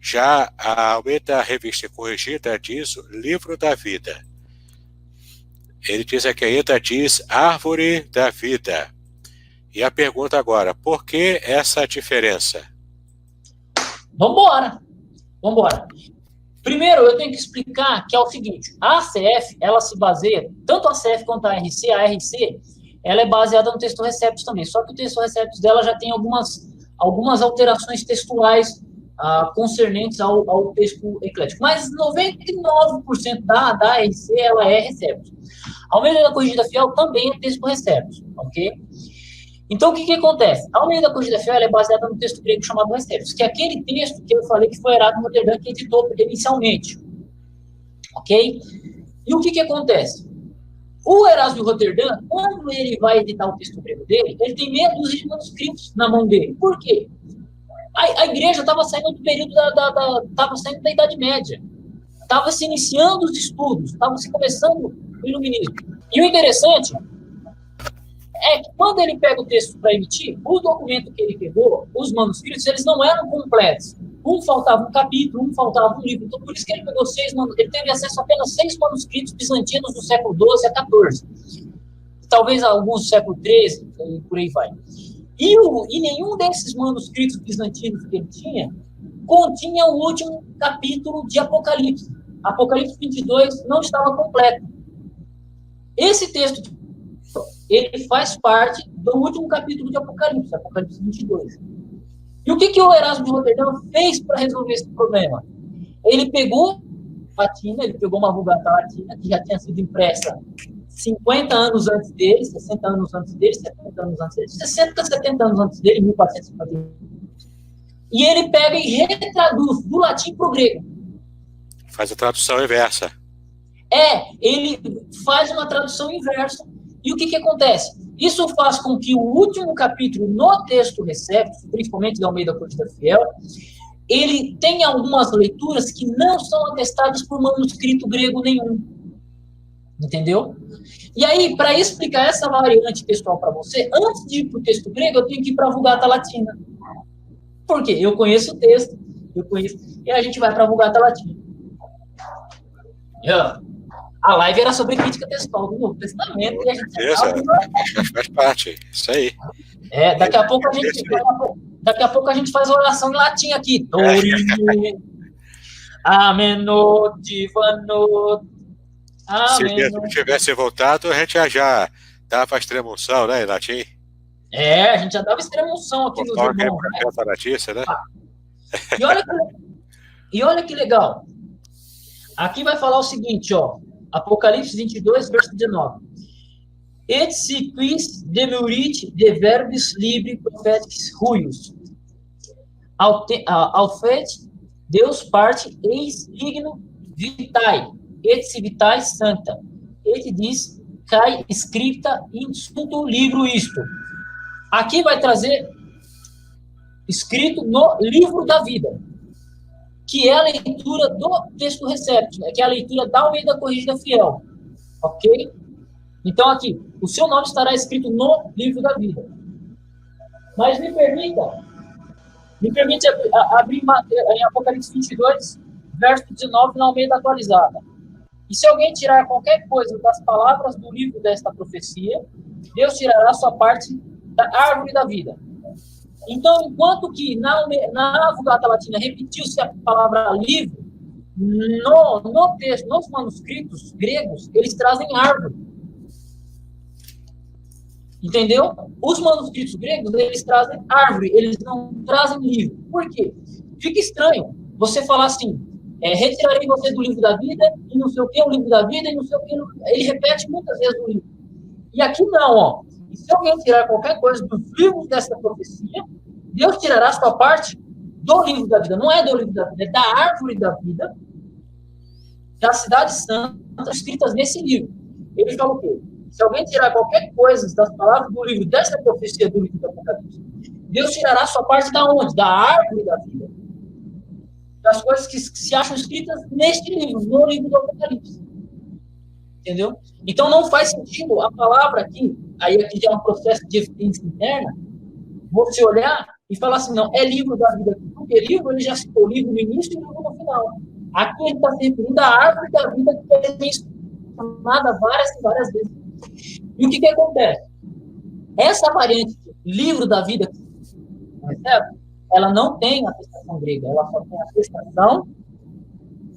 Já a Almeida Revista Corrigida diz livro da vida. Ele diz aqui ainda, diz árvore da vida. E a pergunta agora, por que essa diferença? Vambora. Primeiro, eu tenho que explicar que é o seguinte, a ACF, ela se baseia, tanto a ACF quanto a RC, ela é baseada no texto Receptus também, só que o texto Receptus dela já tem algumas alterações textuais concernentes ao texto eclético, mas 99% da RC, ela é Receptus. A Almeida da Corrigida Fiel também é texto Receptus, ok? Então, o que acontece? A Almeida da Corrigida Fiel é baseada no texto grego chamado Receptus, que é aquele texto que eu falei que foi Erasmo Roterdã que editou inicialmente, ok? E o que acontece? O Erasmo de Roterdã, quando ele vai editar o texto grego dele, ele tem meia dúzia de manuscritos na mão dele. Por quê? A igreja estava saindo do período estava saindo da Idade Média. Estava se iniciando os estudos, estava se começando o iluminismo. E o interessante é que quando ele pega o texto para emitir, o documento que ele pegou, os manuscritos, eles não eram completos. Faltava um capítulo, faltava um livro. Então, por isso que ele pegou 6 manuscritos. Ele teve acesso a apenas 6 manuscritos bizantinos do século XII a XIV. Talvez alguns do século XIII, e por aí vai. E nenhum desses manuscritos bizantinos que ele tinha continha o último capítulo de Apocalipse. Apocalipse 22 não estava completo. Esse texto, ele faz parte do último capítulo de Apocalipse, Apocalipse 22. E o que o Erasmo de Roterdã fez para resolver esse problema? Ele pegou latina, ele pegou uma Vulgata latina, que já tinha sido impressa 50 anos antes dele, 60 anos antes dele, 70 anos antes dele, 60, 70 anos antes dele, 1450. E ele pega e retraduz do latim para o grego. Faz a tradução inversa. Ele faz uma tradução inversa. E o que acontece? Isso faz com que o último capítulo no texto Receptus, principalmente da Almeida Corrigida Fiel, ele tenha algumas leituras que não são atestadas por manuscrito grego nenhum. Entendeu? E aí, para explicar essa variante textual para você, antes de ir para o texto grego, eu tenho que ir para a Vulgata Latina. Por quê? Eu conheço o texto, e a gente vai para a Vulgata Latina. A live era sobre crítica textual do Novo Testamento, e a gente faz parte, isso aí. Daqui a pouco a gente faz oração em latim aqui. Dorime, ameno, divano. Se Jesus tivesse voltado, a gente já dava a extrema-unção, né, em latim? A gente já dava extrema-unção aqui nos irmãos. Né? E olha que legal. Aqui vai falar o seguinte, ó. Apocalipse 22, verso 19. Et si quis demurit de verbis libri prophetis huius. Ao fet, Deus parte eis ligno vitae, et si vitae santa. Et diz, cai scripta in sunto livro isto. Aqui vai trazer escrito no livro da vida, que é a leitura do texto Receptus, né? Que é a leitura da Almeida Corrigida Fiel, ok? Então, aqui, o seu nome estará escrito no livro da vida. Mas me permite abrir em Apocalipse 22, verso 19, na Almeida atualizada. E se alguém tirar qualquer coisa das palavras do livro desta profecia, Deus tirará sua parte da árvore da vida. Então, enquanto que na Vulgata Latina repetiu-se a palavra livro, no texto, nos manuscritos gregos, eles trazem árvore. Entendeu? Os manuscritos gregos, eles trazem árvore, eles não trazem livro. Por quê? Fica estranho você falar assim, retirarei você do livro da vida, e não sei o que, o livro da vida, e não sei o que. Ele repete muitas vezes no livro. E aqui não, ó. E se alguém tirar qualquer coisa dos livros dessa profecia, Deus tirará sua parte do livro da vida. Não é do livro da vida, é da árvore da vida, da cidade santa, escritas nesse livro. Ele fala o quê? Se alguém tirar qualquer coisa das palavras do livro dessa profecia do livro do Apocalipse, Deus tirará sua parte da onde? Da árvore da vida. Das coisas que se acham escritas neste livro, no livro do Apocalipse. Entendeu? Então não faz sentido a palavra aqui, aí aqui já é um processo de evidência interna, você olhar e falar assim, não, é livro da vida, porque livro ele já citou livro no início e livro no final. Aqui ele está se referindo à árvore da vida que é mencionada várias e várias vezes. E o que acontece? Essa variante livro da vida, certo? Ela não tem atestação grega, ela só tem atestação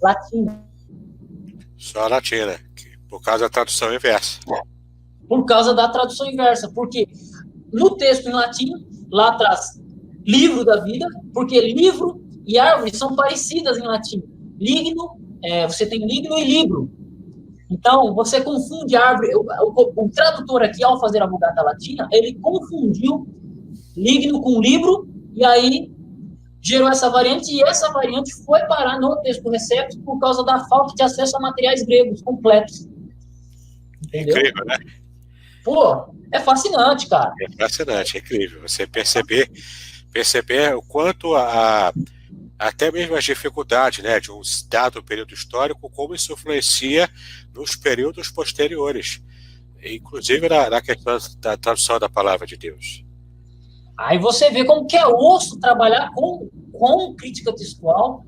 latina. Só latina, por causa da tradução inversa. Por causa da tradução inversa, porque no texto em latim, lá atrás, livro da vida, porque livro e árvore são parecidas em latim. Ligno, você tem ligno e libro. Então, você confunde árvore. O tradutor aqui, ao fazer a Vulgata Latina, ele confundiu ligno com livro, e aí gerou essa variante, e essa variante foi parar no texto recepto por causa da falta de acesso a materiais gregos completos. Entendeu? Incrível, né? Pô, é fascinante, cara. É fascinante, é incrível. Você perceber o quanto até mesmo as dificuldades, né, de um dado período histórico, como isso influencia nos períodos posteriores, inclusive na questão da tradução da palavra de Deus. Aí você vê como que é osso trabalhar com crítica textual,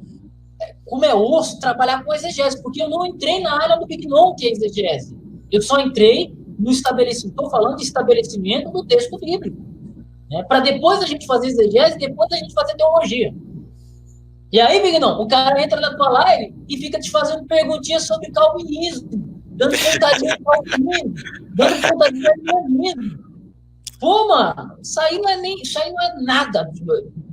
como é osso trabalhar com exegese, porque eu não entrei na área do Bignon, que é exegese. Eu só entrei no estabelecimento, estou falando de estabelecimento do texto bíblico, né, para depois a gente fazer exegese, depois a gente fazer teologia. E aí, Bignon, o cara entra na tua live e fica te fazendo perguntinhas sobre calvinismo, dando pontadinha de calvinismo, dando pontadinha de calvinismo. Pô, mano, isso aí não é nada,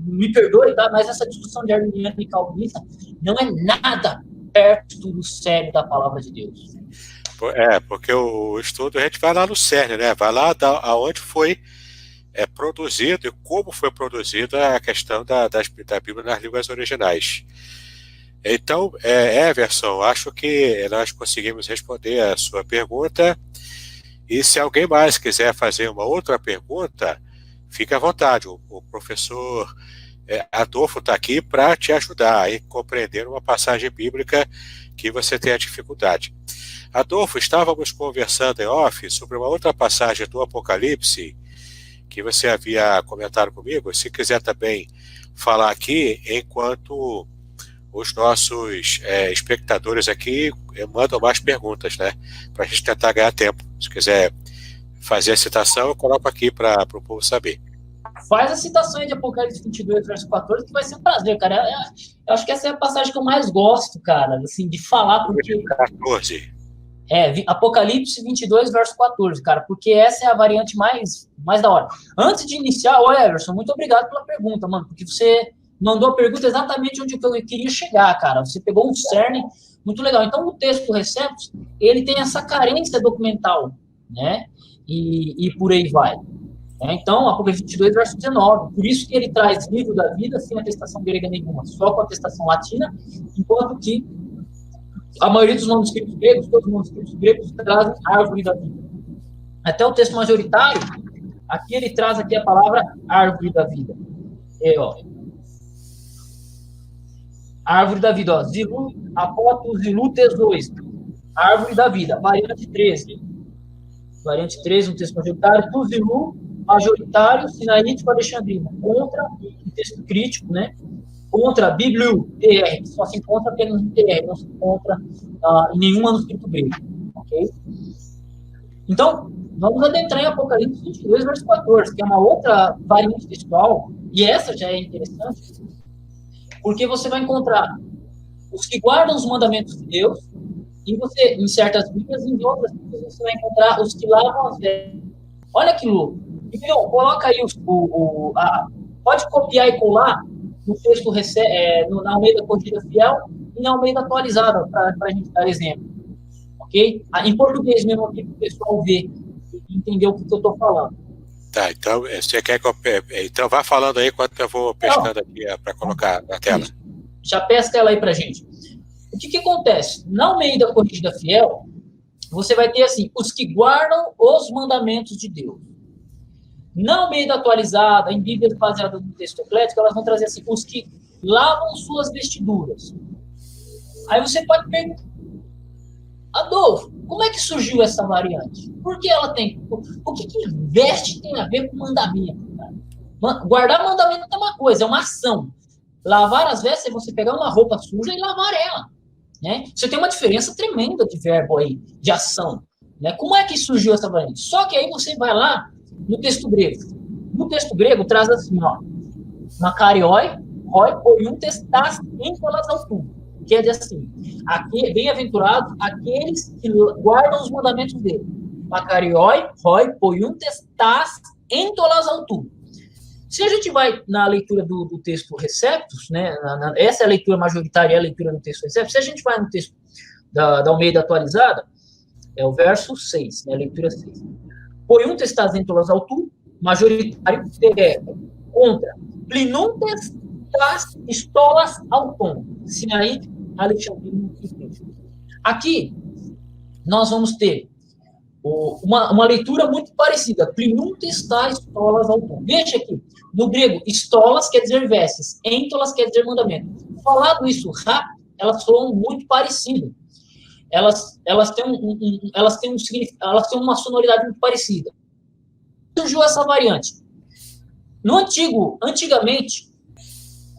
me perdoe, tá? Mas essa discussão de arminiano e calvinista não é nada perto do sério da palavra de Deus. Porque o estudo a gente vai lá no cerne, né? Vai lá aonde foi produzido e como foi produzida a questão da Bíblia nas línguas originais. Então, Everson, acho que nós conseguimos responder a sua pergunta. E se alguém mais quiser fazer uma outra pergunta, fique à vontade. O professor Adolfo está aqui para te ajudar a compreender uma passagem bíblica que você tenha dificuldade. Adolfo, estávamos conversando em off sobre uma outra passagem do Apocalipse que você havia comentado comigo. Se quiser também falar aqui, enquanto os nossos espectadores aqui mandam mais perguntas, né? Para a gente tentar ganhar tempo. Se quiser fazer a citação, eu coloco aqui para o povo saber. Faz a citação aí de Apocalipse 22, verso 14, que vai ser um prazer, cara. Eu acho que essa é a passagem que eu mais gosto, cara, assim, de falar. Porque... 14. Apocalipse 22, verso 14, cara, porque essa é a variante mais da hora. Antes de iniciar, Everson, muito obrigado pela pergunta, mano, porque você mandou a pergunta exatamente onde eu queria chegar, cara. Você pegou um cerne muito legal. Então, o texto do Receptos, ele tem essa carência documental, né? E por aí vai. Então, Apocalipse 22, verso 19. Por isso que ele traz livro da vida sem atestação grega nenhuma, só com atestação latina, enquanto que a maioria dos manuscritos gregos, todos os manuscritos gregos, trazem árvore da vida. Até o texto majoritário, aqui ele traz aqui a palavra árvore da vida. Árvore da vida, Zilu, Apótolo, Zilu, Tesois. Árvore da vida, variante 13. Variante 13, um texto majoritário, Tuzilu, majoritário, sinaítico, alexandrino. Contra, um texto crítico, né? Contra, Bibliu, TR, que só se encontra apenas no TR, não se encontra em nenhum manuscrito grego. Ok? Então, vamos adentrar em Apocalipse 22, verso 14, que é uma outra variante textual, e essa já é interessante, porque você vai encontrar os que guardam os mandamentos de Deus, e você, em certas Bíblias, em outras Bíblias, você vai encontrar os que lavam as vestes. Olha que louco. Então, coloca aí pode copiar e colar no texto, na Almeida Corrigida Fiel, em Almeida atualizada, para a gente dar exemplo. Ok? Em português mesmo aqui, para o pessoal ver e entender o que eu estou falando. Tá, então você quer que eu... Então vá falando aí enquanto eu vou pescando aqui para colocar na tela. Já pesca ela aí pra gente. O que acontece? Na Almeida Corrigida Fiel, você vai ter assim, os que guardam os mandamentos de Deus. Na Almeida Atualizada, em Bíblias baseadas no texto eclético, elas vão trazer assim, os que lavam suas vestiduras. Aí você pode perguntar, Adolfo, como é que surgiu essa variante? Por que ela tem? O que veste tem a ver com mandamento? Cara? Guardar mandamento é uma coisa, é uma ação. Lavar as vestes é você pegar uma roupa suja e lavar ela. Né? Você tem uma diferença tremenda de verbo aí, de ação. Né? Como é que surgiu essa variante? Só que aí você vai lá no texto grego. No texto grego traz assim, ó, Macarioi, roi, poiuntes, tas, entolas autum. Quer dizer assim, aqui, bem-aventurados aqueles que guardam os mandamentos dele. Macarioi, roi, poiuntes, tas, entolas autum. Se a gente vai na leitura do texto Receptus, né, essa é a leitura majoritária, é a leitura do texto Receptus, se a gente vai no texto da Almeida atualizada, é o verso 6, né, a leitura 6. Poiuntes tas entolas autum, majoritário, contra plinuntes tas estolas autum. Sinaí, Alexandrino e Cristo. Aqui, nós vamos ter uma leitura muito parecida. Plinuntes tas estolas autum. Veja aqui, no grego, estolas quer dizer vestes, entolas quer dizer mandamento. Falado isso rápido, elas soam muito parecidas. Elas têm uma sonoridade muito parecida. Surgiu essa variante. Antigamente,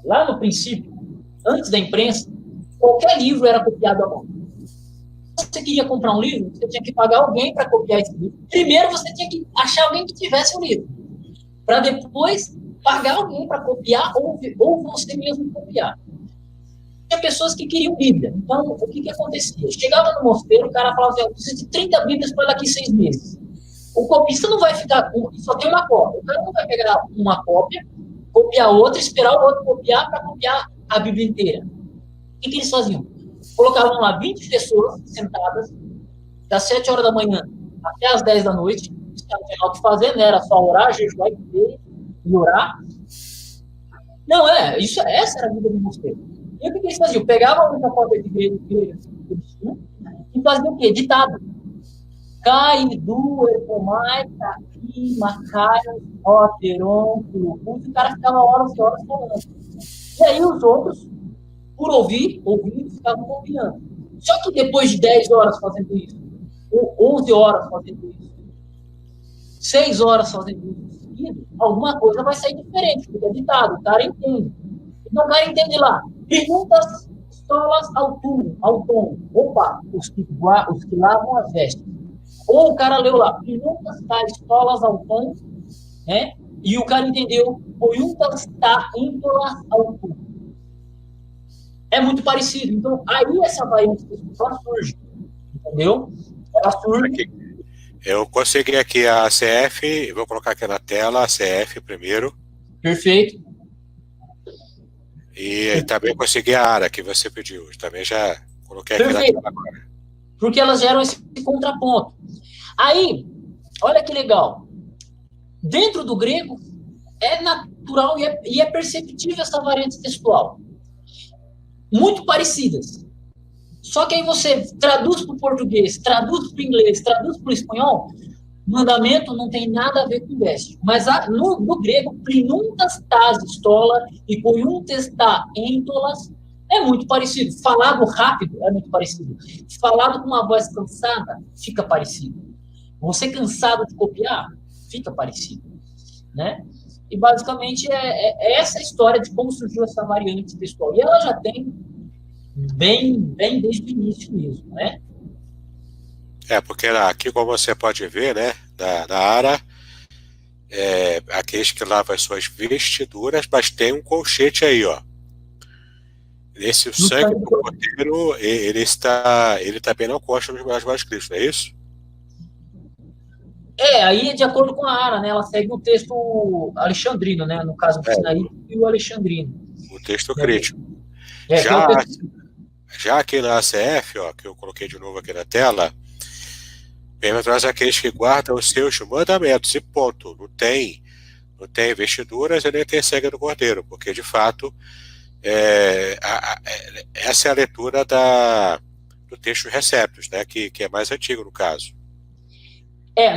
lá no princípio, antes da imprensa, qualquer livro era copiado à mão. Se você queria comprar um livro, você tinha que pagar alguém para copiar esse livro. Primeiro, você tinha que achar alguém que tivesse o livro, para depois pagar alguém para copiar ou você mesmo copiar. Tinha pessoas que queriam Bíblia. Então, o que acontecia? Chegava no mosteiro, o cara falava assim, eu preciso de 30 Bíblias para daqui 6 meses. O copista não vai ficar, só tem uma cópia. O cara não vai pegar uma cópia, copiar outra, esperar o outro copiar para copiar a Bíblia inteira. O que eles faziam? Colocavam lá 20 pessoas sentadas, das 7 horas da manhã até as 10 da noite, não tinha o que fazer, né? Era só orar, jejuar e orar. Não, essa era a vida do mosteiro. E o que eles faziam? Pegavam muita cópia de grego e faziam o quê? Ditado. Cai, du, erpomai, taqui, macaios, roteron, curupus, e o cara ficava horas e horas falando. E aí os outros, por ouvir, ficavam copiando. Só que depois de 10 horas fazendo isso, ou 11 horas fazendo isso, 6 horas fazendo isso seguido, alguma coisa vai sair diferente, porque é ditado, o cara entende. Então o cara entende lá, perguntas estolas ao tom. Opa, os que lavam as vestes. Ou o cara leu lá, perguntas estolas ao tom, né? E o cara entendeu, perguntas íntolas ao tom. É muito parecido. Então, aí essa variante textual surge. Entendeu? Ela surge. Eu consegui aqui a ACF, vou colocar aqui na tela a ACF primeiro. Perfeito. E também consegui a ARA que você pediu. Também já coloquei aqui Perfeito. na tela agora. Porque elas geram esse contraponto. Aí, olha que legal. Dentro do grego, é natural e é perceptível essa variante textual. Muito parecidas. Só que aí você traduz para o português, traduz para o inglês, traduz para o espanhol, mandamento não tem nada a ver com veste. Mas no grego, plinuntas tas estola e poiuntes ta entolas é muito parecido. Falado rápido é muito parecido. Falado com uma voz cansada, fica parecido. Você cansado de copiar, fica parecido. Né? E basicamente é essa história de como surgiu essa variante textual. E ela já tem bem desde o início mesmo, né? Porque aqui, como você pode ver, né, da ARA, aqueles que lavam as suas vestiduras, mas tem um colchete aí, ó. Esse sangue do cordeiro, ele também não consta nos manuscritos, não é isso? Aí de acordo com a ARA, né, ela segue o texto alexandrino, né, no caso do Sinaí e o alexandrino. O texto crítico. Já aqui na ACF, ó, que eu coloquei de novo aqui na tela, bem-aventurados aqueles que guardam os seus mandamentos, e ponto. Não tem vestiduras e nem tem sangue do cordeiro, porque de fato essa é a leitura do texto Receptus, né, que é mais antigo no caso.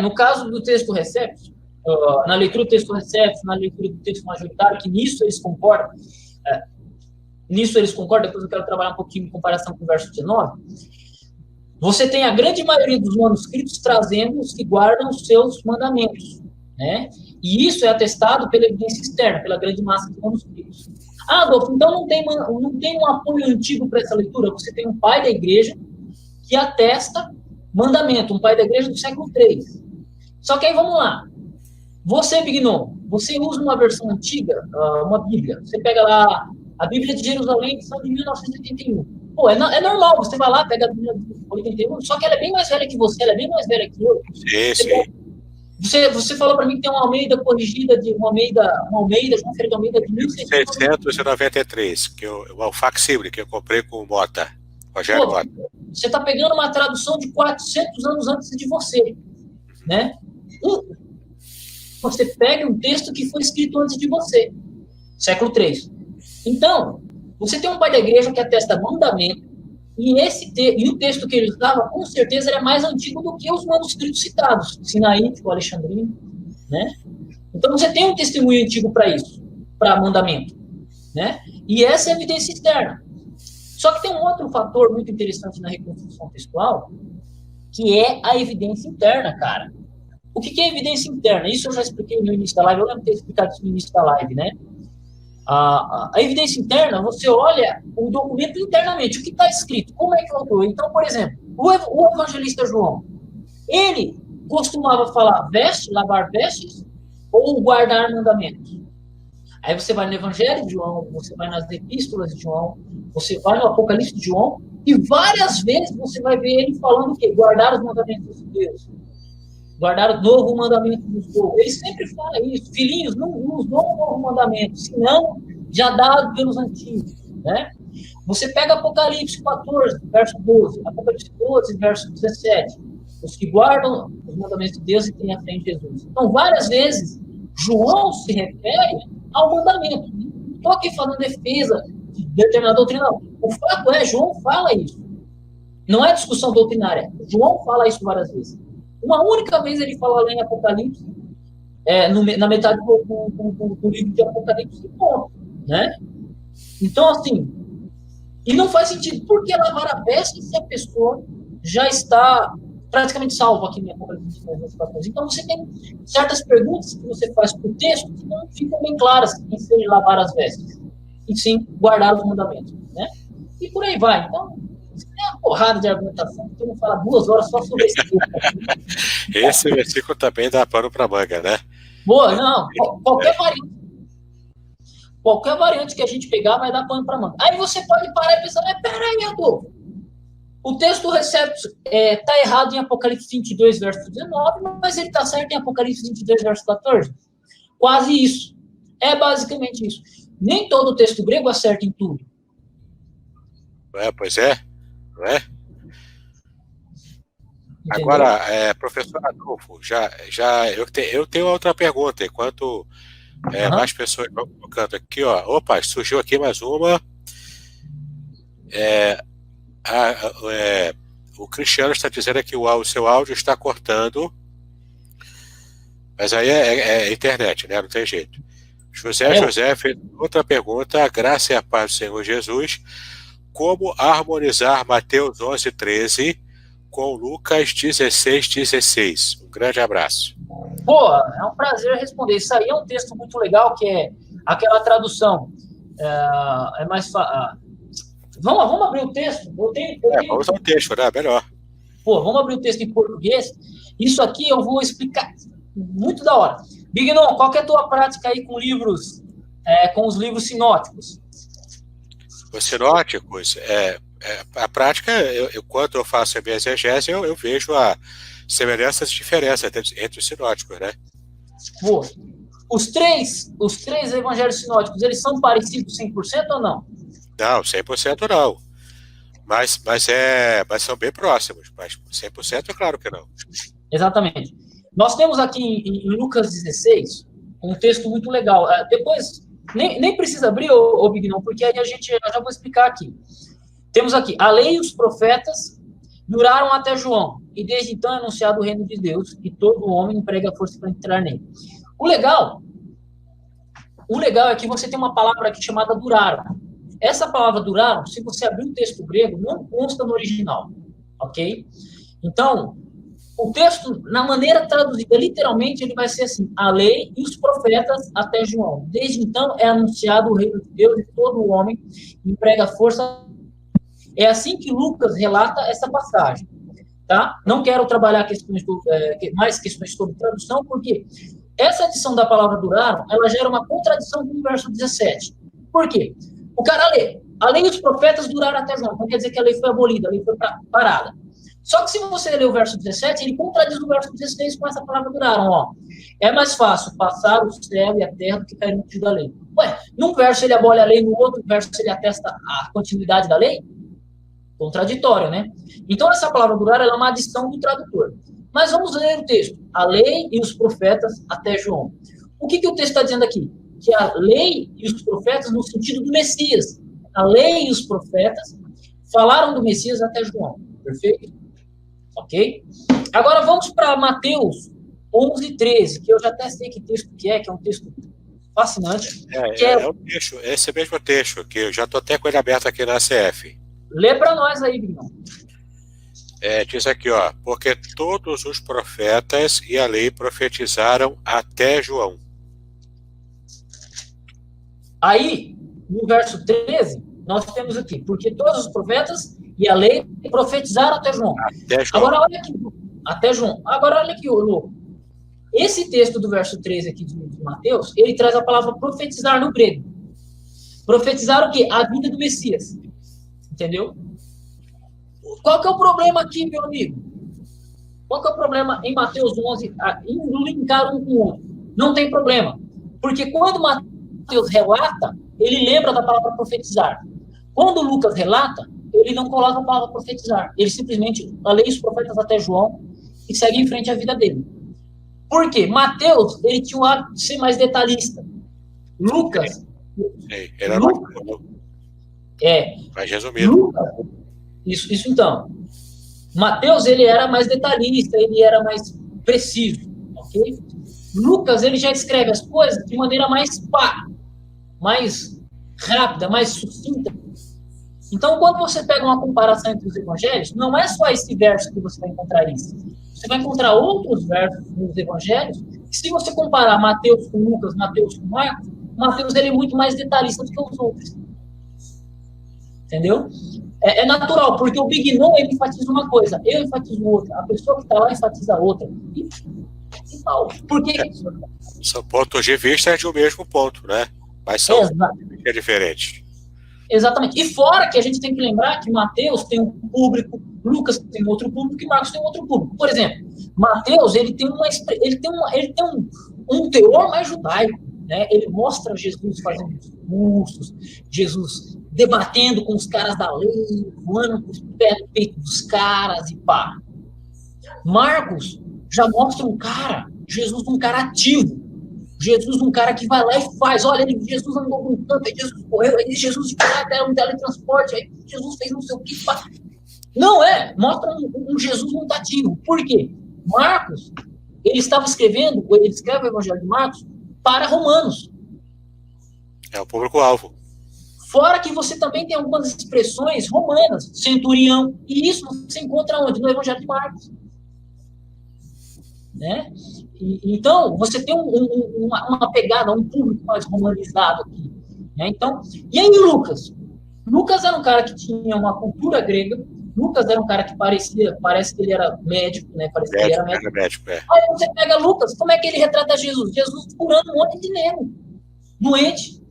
No caso do texto Receptus, na leitura do texto Receptus, na leitura do texto majoritário, que nisso eles concordam, depois eu quero trabalhar um pouquinho em comparação com o verso 19, você tem a grande maioria dos manuscritos trazendo os que guardam os seus mandamentos, né? E isso é atestado pela evidência externa, pela grande massa de manuscritos. Adolfo, então não tem um apoio antigo para essa leitura? Você tem um pai da igreja que atesta mandamento, um pai da igreja do século III. Só que aí vamos lá. Você, Bignon, você usa uma versão antiga, uma Bíblia. Você pega lá a Bíblia de Jerusalém, edição de 1981. Pô, é normal, você vai lá, pega a Bíblia de 81, só que ela é bem mais velha que você, ela é bem mais velha que eu. Você falou para mim que tem uma Almeida corrigida, uma Almeida, João Ferreira de Almeida de 1693, que o facsímile que eu comprei com o Mota, Rogério Mota. Você está pegando uma tradução de 400 anos antes de você, né? Você pega um texto que foi escrito antes de você, século III. Então, você tem um pai da igreja que atesta mandamento, e o texto que ele usava, com certeza, era mais antigo do que os manuscritos citados, Sinaítico, Alexandrino, né? Então, você tem um testemunho antigo para isso, para mandamento, né? E essa é a evidência externa. Só que tem um outro fator muito interessante na reconstrução textual, que é a evidência interna, cara. O que é evidência interna? Isso eu já expliquei no início da live, eu lembro de ter explicado isso no início da live, né? A evidência interna, você olha o documento internamente, o que está escrito, como é que eu autor. Então, por exemplo, o evangelista João, ele costumava falar lavar vestes ou guardar mandamentos. Aí você vai no Evangelho de João, você vai nas Epístolas de João, você vai no Apocalipse de João, e várias vezes você vai ver ele falando o quê? Guardar os mandamentos de Deus. Guardar o novo mandamento dos povos. Ele sempre fala isso. Filhinhos, não nos dão um novo mandamento, senão já dado pelos antigos, né? Você pega Apocalipse 14, verso 12, Apocalipse 12, verso 17. Os que guardam os mandamentos de Deus e têm a fé em Jesus. Então, várias vezes, João se refere ao mandamento. Não estou aqui falando defesa de determinada doutrina, não. O fato é, João fala isso. Não é discussão doutrinária. João fala isso várias vezes. Uma única vez ele fala lá em Apocalipse, na metade do livro de Apocalipse, e ponto, né? Então, assim, e não faz sentido. Por que lavar a veste se a pessoa já está praticamente salva aqui em Apocalipse 14? Então, você tem certas perguntas que você faz para o texto que não ficam bem claras em ser lavar as vestes, e sim guardar os mandamentos, né? E por aí vai. Então, é uma porrada de argumentação, que eu vou falar 2 horas só sobre esse tema. Esse versículo também dá pano para manga, né? Boa, não. Qualquer variante que a gente pegar vai dar pano para manga. Aí você pode parar e pensar, mas peraí, Adolfo, o texto Receptus está errado em Apocalipse 22, verso 19, mas ele está certo em Apocalipse 22, verso 14. Quase isso. É basicamente isso. Nem todo o texto grego acerta em tudo. Pois é, não é? Entendeu? Agora, professor Adolfo, eu tenho outra pergunta, enquanto mais pessoas vão colocando aqui, ó. Opa, surgiu aqui mais uma. O Cristiano está dizendo que o seu áudio está cortando, mas aí é internet, né? Não tem jeito. José fez outra pergunta. A graça e a paz do Senhor Jesus. Como harmonizar Mateus 11:13 com Lucas 16:16? Um grande abraço. Pô, é um prazer responder. Isso aí é um texto muito legal, que é aquela tradução. É mais fácil. Vamos abrir o texto? Vamos ao texto, né? Melhor. Pô, vamos abrir o texto em português. Isso aqui eu vou explicar. Muito da hora. Bignon, qual que é a tua prática aí com livros, com os livros sinóticos? Os sinóticos, a prática, quando eu faço a minha exegese, eu vejo a semelhanças e diferenças entre os sinóticos, né? Pô, os três evangelhos sinóticos, eles são parecidos 100% ou não? Não, 100% não. mas são bem próximos, mas 100% é claro que não. Exatamente. Nós temos aqui em Lucas 16 um texto muito legal. Depois, nem precisa abrir, ô Bignão, porque aí eu já vou explicar aqui. Temos aqui, a lei e os profetas duraram até João, e desde então é anunciado o reino de Deus, e todo homem emprega força para entrar nele. O legal é que você tem uma palavra aqui chamada duraram. Essa palavra duraram, se você abrir o texto grego, não consta no original, ok? Então, o texto, na maneira traduzida, literalmente, ele vai ser assim, a lei e os profetas até João. Desde então é anunciado o reino de Deus, e todo homem emprega força. É assim que Lucas relata essa passagem, tá? Não quero trabalhar mais questões sobre tradução, porque essa adição da palavra duraram, ela gera uma contradição com o verso 17. Por quê? O cara lê, a lei e os profetas duraram até João, não quer dizer que a lei foi abolida, a lei foi parada. Só que se você ler o verso 17, ele contradiz o verso 16 com essa palavra duraram, ó. É mais fácil passar o céu e a terra do que cair no fio da lei. Ué, num verso ele abole a lei, no outro verso ele atesta a continuidade da lei? Contraditório, né? Então, essa palavra durar ela é uma adição do tradutor. Mas vamos ler o texto. A lei e os profetas até João. O que o texto está dizendo aqui? Que a lei e os profetas no sentido do Messias. A lei e os profetas falaram do Messias até João. Perfeito? Ok? Agora vamos para Mateus 11:13, que eu já até sei que texto que é um texto fascinante. Esse mesmo texto, que eu já estou até com ele aberto aqui na ACF. Lê para nós aí, Bruno. Diz aqui, ó, porque todos os profetas e a lei profetizaram até João. Aí, no verso 13, nós temos aqui, porque todos os profetas e a lei profetizaram até João. Agora, olha aqui, até João. Agora, olha aqui, Lu. Esse texto do verso 13 aqui de Mateus, ele traz a palavra profetizar no grego. Profetizar o quê? A vinda do Messias. Entendeu? Qual que é o problema aqui, meu amigo? Qual que é o problema em Mateus 11, em linkar um com o outro? Não tem problema. Porque quando Mateus relata, ele lembra da palavra profetizar. Quando Lucas relata, ele não coloca a palavra profetizar. Ele simplesmente lê os profetas até João e segue em frente à vida dele. Por quê? Mateus, ele tinha o hábito de ser mais detalhista. Lucas... Era mais resumido. Lucas, isso então. Mateus, ele era mais detalhista, ele era mais preciso, ok? Lucas, ele já escreve as coisas de maneira mais mais rápida, mais sucinta. Então, quando você pega uma comparação entre os evangelhos, não é só esse verso que você vai encontrar isso. Você vai encontrar outros versos nos evangelhos, que se você comparar Mateus com Lucas, Mateus com Marcos, Mateus ele é muito mais detalhista do que os outros. Entendeu? É natural, porque o Big No, ele enfatiza uma coisa, eu enfatizo outra, a pessoa que está lá enfatiza outra. E tal. Por que isso? São pontos de vista de um mesmo ponto, né? Mas são diferentes. Exatamente. E fora que a gente tem que lembrar que Mateus tem um público, Lucas tem outro público e Marcos tem outro público. Por exemplo, Mateus, ele tem um teor mais judaico, né? Ele mostra Jesus fazendo discursos, Jesus debatendo com os caras da lei, voando com os pés no peito dos caras e pá. Marcos já mostra Jesus um cara ativo. Jesus, um cara que vai lá e faz. Olha, Jesus andou com tanto, aí Jesus correu, aí Jesus um teletransporte, aí Jesus fez não sei o que. Não mostra um Jesus muito ativo. Por quê? Marcos, ele escreve o Evangelho de Marcos para romanos. É o público-alvo. Fora que você também tem algumas expressões romanas, centurião, e isso você encontra onde? No Evangelho de Marcos. Né? Então, você tem uma pegada, um público mais romanizado aqui. Né? Então, e aí Lucas? Lucas era um cara que tinha uma cultura grega, Lucas era um cara que parece que ele era médico, né? Parece que ele era médico. Aí você pega Lucas, como é que ele retrata Jesus? Jesus curando um monte de nego, doente.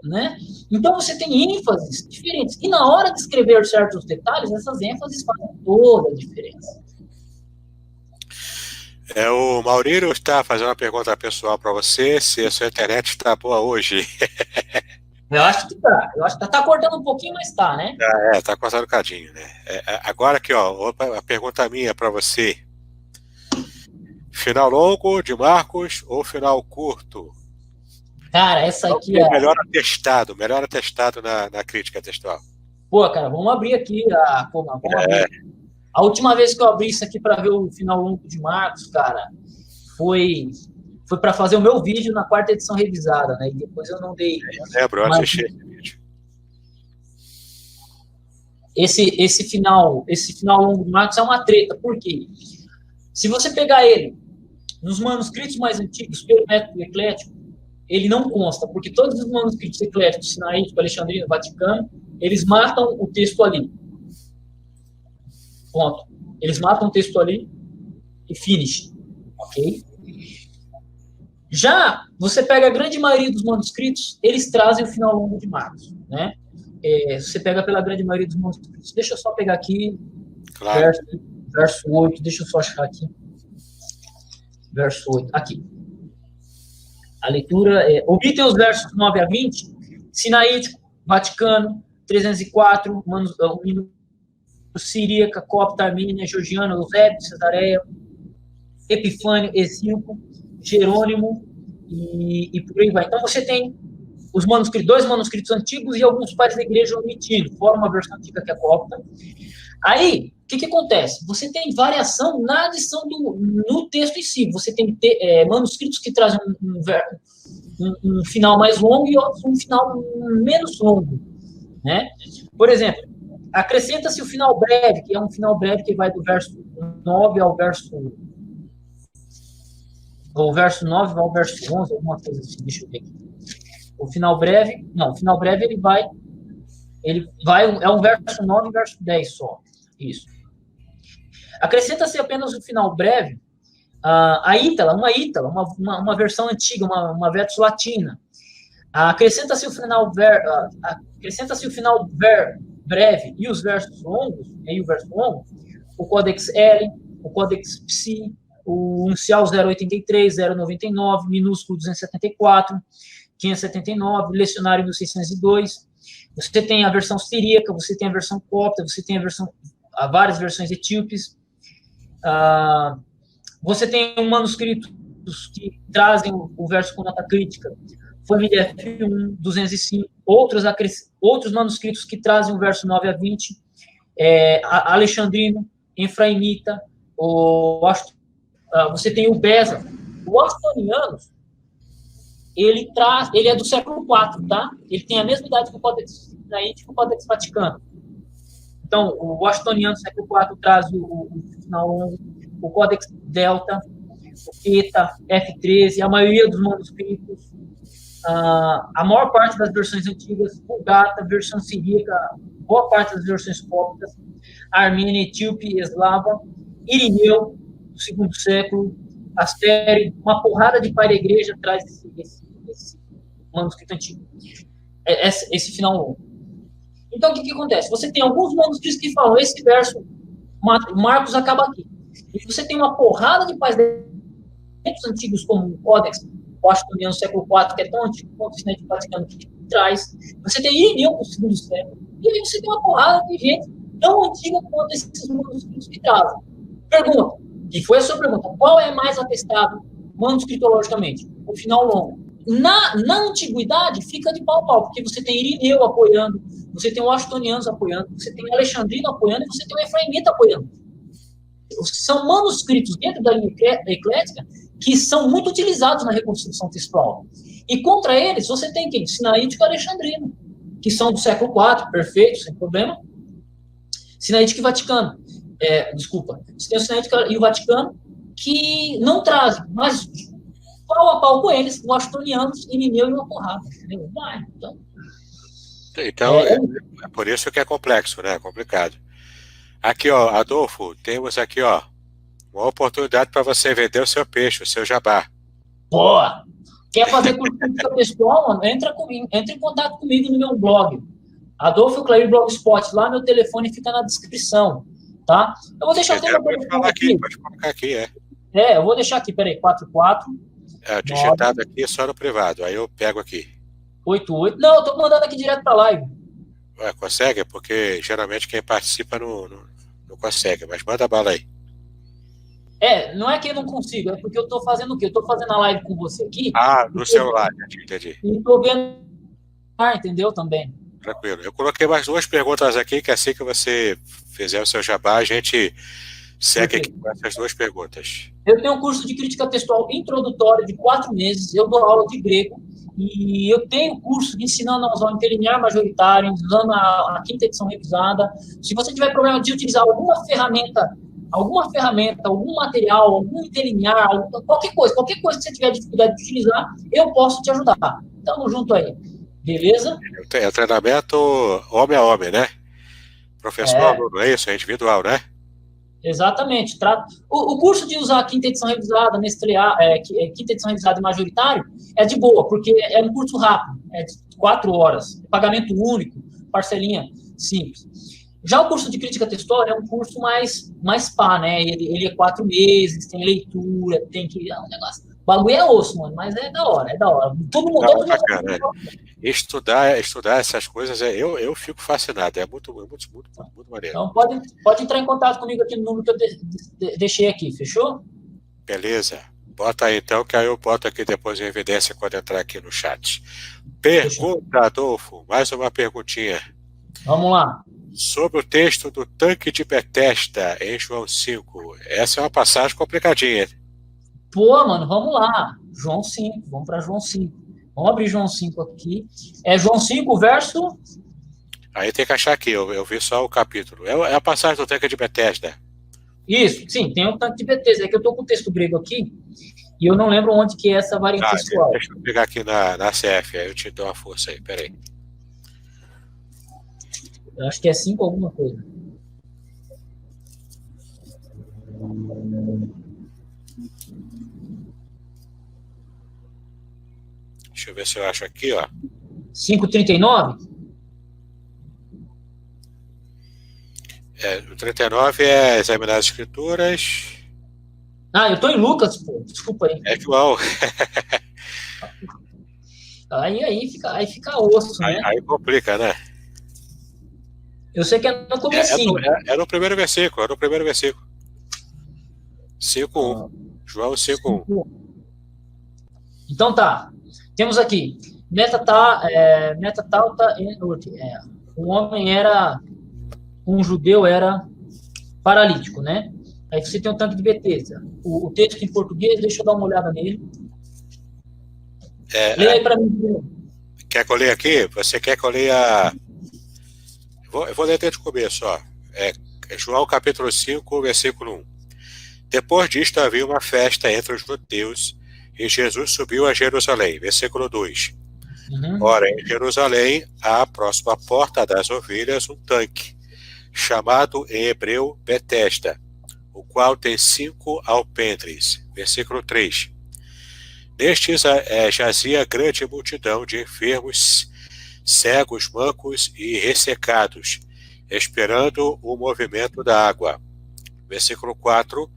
Né? Então você tem ênfases diferentes. E na hora de escrever certos detalhes, essas ênfases fazem toda a diferença. O Maurílio está fazendo uma pergunta pessoal para você, se a sua internet está boa hoje. Eu acho que tá. Eu acho que tá cortando um pouquinho, mas tá, né? Tá cortando um cadinho, né? Agora aqui, ó, a pergunta minha para você. Final longo de Marcos ou final curto? Cara, essa Qual aqui que é é. melhor atestado na crítica textual? Pô, cara, vamos abrir aqui vamos abrir. É, A última vez que eu abri isso aqui para ver o final longo de Marcos, cara, foi para fazer o meu vídeo na quarta edição revisada, né? E depois eu não dei. eu lembro, eu Mas assisti esse vídeo. esse final longo de Marcos é uma treta, por quê? Se você pegar ele nos manuscritos mais antigos, pelo método eclético, ele não consta, porque todos os manuscritos ecléticos, sinaítico, alexandrino, vaticano, eles matam o texto ali. Ponto. Eles matam o texto ali e finish. Ok? Já você pega a grande maioria dos manuscritos, eles trazem o final longo de Marcos, né? Você pega pela grande maioria dos manuscritos. Deixa eu só pegar aqui, Claro. verso 8, deixa eu só achar aqui. Verso 8, aqui. A leitura é: omitem os versos 9 a 20, Sinaítico, Vaticano, 304, Siríaca, Copta, Armênia, Georgiana, Eusébio, Cesareia, Epifânio, Exílco, Jerônimo e por aí vai. Então você tem os manuscritos, 2 manuscritos antigos e alguns pais da igreja omitidos, fora uma versão antiga que é Copta. Aí, o que acontece? Você tem variação na adição no texto em si. Você tem manuscritos que trazem um final mais longo e outros um final menos longo, né? Por exemplo, acrescenta-se o final breve, que é um final breve que vai do verso 9 ao verso... O verso 9 vai ao verso 11, alguma coisa assim, deixa eu ver aqui. O final breve ele vai, é um verso 9 e verso 10 só. Isso. Acrescenta-se apenas o final breve, a ítala, uma versão antiga, uma vertus latina. Acrescenta-se o final breve e os versos longos, e o verso longo, o Codex L, o Codex Psi, o Uncial 083, 099, minúsculo 274, 579, lecionário 1602. Você tem a versão siríaca, você tem a versão copta, você tem várias versões etíopes. Você tem manuscritos que trazem o verso com nota crítica, família F1, 205, outros manuscritos que trazem o verso 9 a 20, alexandrino, efraimita, você tem o Beza. O Astonianos, ele é do século IV, tá? Ele tem a mesma idade que o Codex Sinaítico e o Codex Vaticano. Então, o Astoniano do século IV traz o final longo, o Codex Delta, o Eta, F13, a maioria dos manuscritos, a maior parte das versões antigas, Vulgata, versão siríaca, boa parte das versões cópicas, Armênia, Etíope, Eslava, Irineu, do segundo século, Astério, uma porrada de pai da igreja traz esse manuscrito antigo, esse final longo. Então, o que acontece? Você tem alguns manuscritos que falam, esse verso, Marcos acaba aqui. E você tem uma porrada de pais antigos, como o Códex, o Astoniano do século IV, que é tão antigo quanto o Sinaítico Vaticano, que traz. Você tem Irineu do segundo século. E aí você tem uma porrada de gente tão antiga quanto esses manuscritos que trazem. Pergunta, e foi a sua pergunta, qual é mais atestado manuscritologicamente? O final longo. Na antiguidade, fica de pau a pau, porque você tem Irineu apoiando, você tem o Astonianos apoiando, você tem o Alexandrino apoiando, e você tem o Efraimita apoiando. São manuscritos dentro da linha eclética que são muito utilizados na reconstrução textual. E contra eles, você tem quem? Sinaítico e Alexandrino, que são do século IV, perfeito, sem problema. Sinaítico e Vaticano. Você tem o Sinaítico e o Vaticano, que não trazem, mas pau a pau com eles, o Astonianos, Irineu e uma porrada. Então, é por isso que é complexo, né? É complicado. Aqui, ó, Adolfo, temos aqui, ó, uma oportunidade para você vender o seu peixe, o seu jabá. Boa! Quer fazer crítica pessoal, mano? Entra em contato comigo no meu blog. Adolfo Clair Blogspot, lá meu telefone fica na descrição, tá? Eu vou deixar o meu telefone aqui. Pode colocar aqui, eu vou deixar aqui, peraí, 44. Digitado aqui só no privado, aí eu pego aqui. 88. Não, eu tô mandando aqui direto pra live. Ué, consegue? Porque geralmente quem participa não consegue, mas manda bala aí. Não é que eu não consigo, é porque eu tô fazendo o quê? Eu tô fazendo a live com você aqui Ah, no celular, entendi. e tô vendo, entendeu? Também. Tranquilo. Eu coloquei mais duas perguntas aqui, que assim que você fizer o seu jabá, a gente segue aqui Perfeito. com essas duas perguntas. Eu tenho um curso de crítica textual introdutório de 4 meses, eu dou aula de grego, e eu tenho curso ensinando a usar o interlinear majoritário, usando a quinta edição revisada. Se você tiver problema de utilizar alguma ferramenta, algum material, algum interlinear, qualquer coisa que você tiver dificuldade de utilizar, eu posso te ajudar. Tamo junto aí. Beleza? É o treinamento homem a homem, né? Professor É, aluno, é isso? É individual, né? exatamente. O curso de usar a quinta edição revisada, quinta edição revisada e majoritário, é de boa, porque é um curso rápido, é de 4 horas, pagamento único, parcelinha simples. Já o curso de crítica textual é um curso mais pá, né? Ele é 4 meses, tem leitura, tem que. É um negócio. O bagulho é osso, mano, mas é da hora, é da hora. Não, é bacana. Estudar essas coisas, eu fico fascinado. É muito maneiro. Então pode entrar em contato comigo aqui no número que eu deixei aqui, fechou? Beleza. Bota aí então, que aí eu boto aqui depois em evidência quando entrar aqui no chat. Fechou. Pergunta, Adolfo. Mais uma perguntinha. Vamos lá. Sobre o texto do tanque de Betesda em João 5. Essa é uma passagem complicadinha. Pô, mano, vamos lá. João 5, vamos para João 5. Vamos abrir João 5 aqui. É João 5, verso. Aí tem que achar aqui, eu vi só o capítulo. É a passagem do tanque de Betesda. Isso, sim, tem um tanque de BTs. É que eu tô com o texto grego aqui e eu não lembro onde que é essa variante textual. Deixa eu pegar aqui na CF, aí eu te dou uma força aí, peraí. Eu acho que é 5 alguma coisa. Deixa eu ver se eu acho aqui, ó. 5:39? O 39 é examinar as escrituras. Ah, eu tô em Lucas, pô. Desculpa aí. É João. Aí fica osso, né? Aí complica, né? Eu sei que é no comecinho. É no primeiro versículo, 5:1. João 5:1. Então tá. Temos aqui. Um judeu era paralítico, né? Aí você tem um tanque de Betesda. O texto em português, deixa eu dar uma olhada nele. Leia aí para mim. Quer que eu leia aqui? Você quer que eu leia... Eu vou ler desde o começo, ó. João capítulo 5, versículo 1. Depois disto havia uma festa entre os judeus e Jesus subiu a Jerusalém. Versículo 2. Ora, em Jerusalém, à próxima porta das ovelhas, um tanque, chamado em hebreu Betesda, o qual tem 5 alpendres. Versículo 3. Nestes jazia grande multidão de enfermos, cegos, mancos e ressecados, esperando o movimento da água. Versículo 4.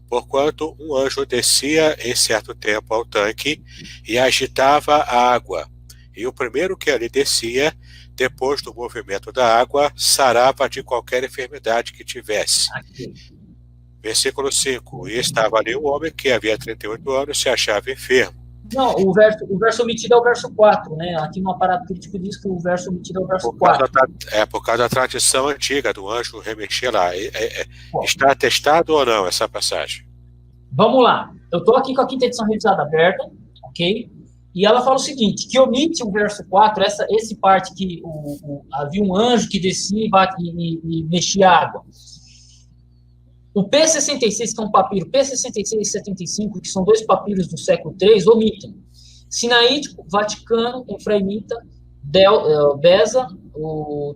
Porquanto um anjo descia em certo tempo ao tanque e agitava a água, e o primeiro que ali descia, depois do movimento da água, sarava de qualquer enfermidade que tivesse. Versículo 5. E estava ali um homem que havia 38 anos, se achava enfermo. Não, o verso omitido é o verso 4, né? Aqui no aparato crítico diz que o verso omitido é o verso 4. Por causa da tradição antiga do anjo remexer lá. Está atestado ou não essa passagem? Vamos lá. Eu estou aqui com a quinta edição revisada aberta, ok? E ela fala o seguinte, que omite o verso 4, esse parte que havia um anjo que descia e mexia a água. O P66, que é um papiro, P66 e 75, que são 2 papiros do século III, omitem. Sinaítico, Vaticano, Efraimita, Beza, o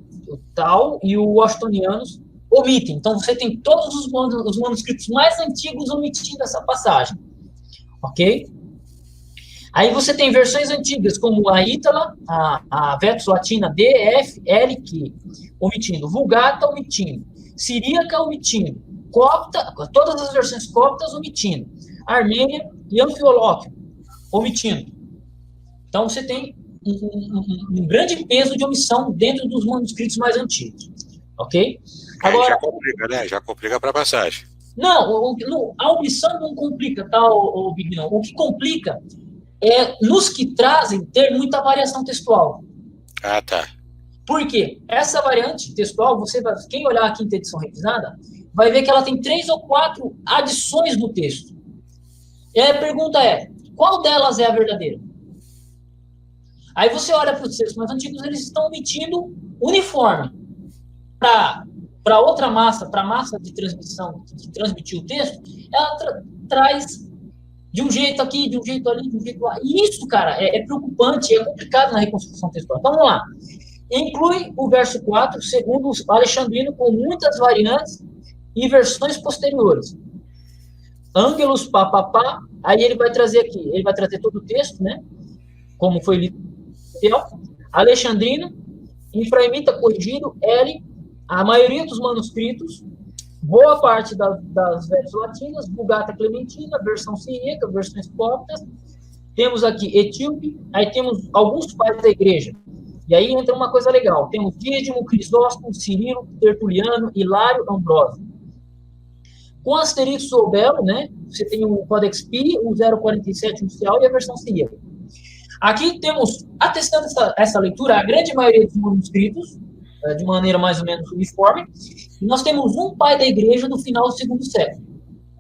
Tal e o Washingtonianos omitem. Então, você tem todos os manuscritos mais antigos omitindo essa passagem. Ok? Aí você tem versões antigas, como a Ítala, a Vetus Latina D, F, L, Q, omitindo. Vulgata, omitindo. Siríaca, omitindo. Copta, todas as versões coptas, omitindo. Armênia e Anfiolóquio, omitindo. Então, você tem um grande peso de omissão dentro dos manuscritos mais antigos, ok? Agora, já complica, né? Já complica para a passagem. Não, a omissão não complica, tá, o Bignão? O que complica é nos que trazem ter muita variação textual. Ah, tá. Por quê? Essa variante textual, quem olhar a quinta edição revisada, vai ver que ela tem 3 ou 4 adições no texto. E aí a pergunta é, qual delas é a verdadeira? Aí você olha para os textos mais antigos, eles estão omitindo uniforme. Para outra massa, para a massa de transmissão que transmitiu o texto, ela traz de um jeito aqui, de um jeito ali, de um jeito lá. E isso, cara, é preocupante, é complicado na reconstrução textual. Então, vamos lá. Inclui o verso 4, segundo o Alexandrino, com muitas variantes e versões posteriores. Ângelos, papapá, aí ele vai trazer aqui, ele vai trazer todo o texto, né? Como foi lido. Alexandrino, infraimita corrigido, L, a maioria dos manuscritos, boa parte das versões latinas, Vulgata Clementina, versão siríaca, versões cóptas, temos aqui Etíope, aí temos alguns pais da igreja. E aí entra uma coisa legal, temos Dídimo, Crisóstomo, Cirilo, Tertuliano, Hilário, Ambrósio. Com asterisco ou belo, né, você tem o Codex Pi, o 047 oficial e a versão siríaca. Aqui temos, atestando essa leitura, a grande maioria dos manuscritos, de maneira mais ou menos uniforme, e nós temos um pai da igreja do final do segundo século,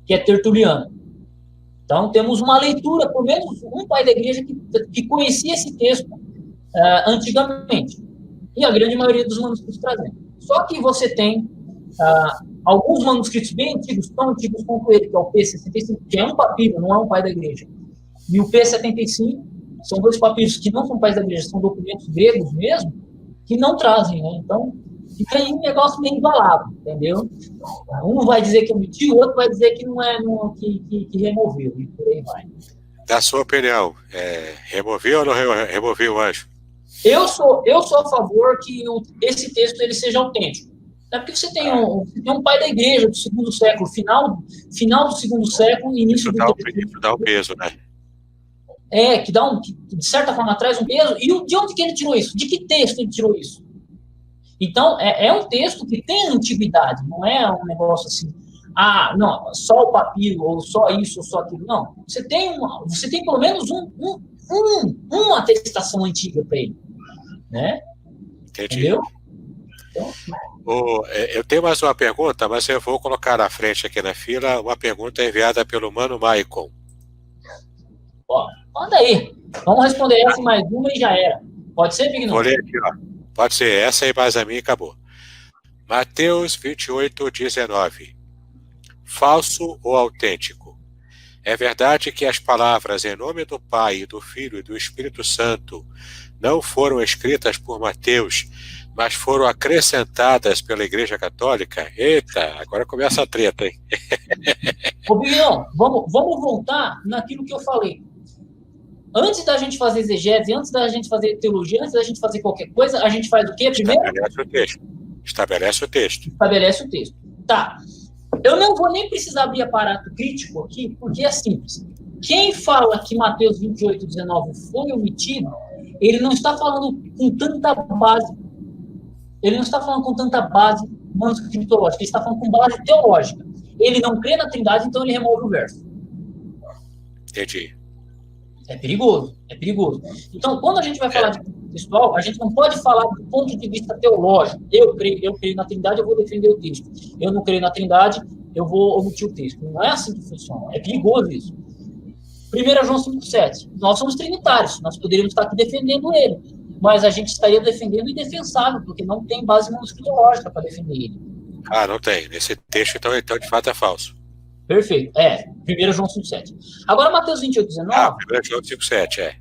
que é Tertuliano. Então, temos uma leitura, por menos um pai da igreja que conhecia esse texto antigamente. E a grande maioria dos manuscritos trazendo. Só que você tem alguns manuscritos bem antigos, tão antigos quanto ele, que é o P65, que é um papiro, não é um pai da igreja, e o P75, são 2 papiros que não são pais da igreja, são documentos gregos mesmo, que não trazem, né? Então, fica aí um negócio meio embalado, entendeu? Um vai dizer que omitiu, o outro vai dizer que não é que removeu, e por aí vai. Da sua opinião, removeu ou não removeu o anjo? Eu sou a favor que esse texto ele seja autêntico. É porque você tem um pai da igreja do segundo século, final do segundo século, início do terceiro. Isso dá um peso, né? Que de certa forma traz um peso. E de onde que ele tirou isso? De que texto ele tirou isso? Então, é um texto que tem antiguidade, não é um negócio assim, não, só o papiro, ou só isso, ou só aquilo. Não, você tem pelo menos uma atestação antiga para ele, né? Entendi. Entendeu? Então, eu tenho mais uma pergunta, mas eu vou colocar na frente aqui na fila uma pergunta enviada pelo Mano Maicon. Manda aí. Vamos responder essa e mais uma e já era. Pode ser, Big? Vou ler aqui, ó. Pode ser essa e mais a minha e acabou. Mateus 28, 19. Falso ou autêntico? É verdade que as palavras em nome do Pai, do Filho e do Espírito Santo não foram escritas por Mateus, mas foram acrescentadas pela Igreja Católica? Eita, agora começa a treta, hein? Ô, Bignão, vamos voltar naquilo que eu falei. Antes da gente fazer exegese, antes da gente fazer teologia, antes da gente fazer qualquer coisa, a gente faz o quê primeiro? Estabelece o texto. Estabelece o texto. Tá. Eu não vou nem precisar abrir aparato crítico aqui, porque é simples. Quem fala que Mateus 28, 19 foi omitido, ele não está falando com tanta base. Ele não está falando com tanta base manuscritológica, ele está falando com base teológica. Ele não crê na Trindade, então ele remove o verso. Entendi. É perigoso, é perigoso. Então, quando a gente vai falar de textual, a gente não pode falar do ponto de vista teológico. Eu creio na Trindade, eu vou defender o texto. Eu não creio na Trindade, eu vou omitir o texto. Não é assim que funciona. É perigoso isso. 1 João 5,7. Nós somos trinitários, nós poderíamos estar aqui defendendo ele, mas a gente estaria defendendo o indefensável, porque não tem base manuscritológica para defender ele. Não tem. Nesse texto, então de fato, é falso. Perfeito. 1 João 5,7. Agora, Mateus 28, 19... 1 João 5,7,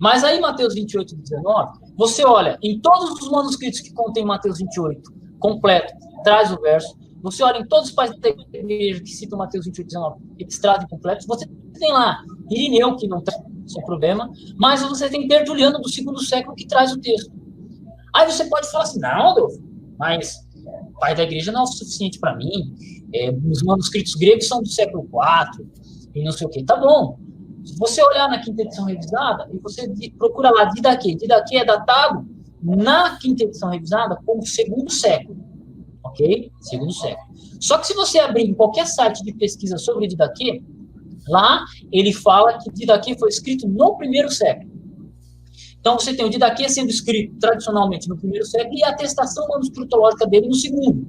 Mas aí, Mateus 28, 19, você olha, em todos os manuscritos que contém Mateus 28, completo, traz o verso. Você olha em todos os pais da igreja que citam Mateus 28, 19, eles trazem completos. Você tem lá Irineu, que não traz, sem problema, mas você tem Tertuliano do segundo século que traz o texto. Aí você pode falar assim, não, Adolfo, mas o pai da igreja não é o suficiente para mim. Os manuscritos gregos são do século IV e não sei o quê. Tá bom. Se você olhar na quinta edição revisada, e você procura lá Didaquê, Didaquê é datado na quinta edição revisada como segundo século, ok? Segundo século. Só que se você abrir em qualquer site de pesquisa sobre Didaquê, lá ele fala que Didaquê foi escrito no primeiro século. Então você tem o Didaquê sendo escrito tradicionalmente no primeiro século e a atestação manuscritológica dele no segundo.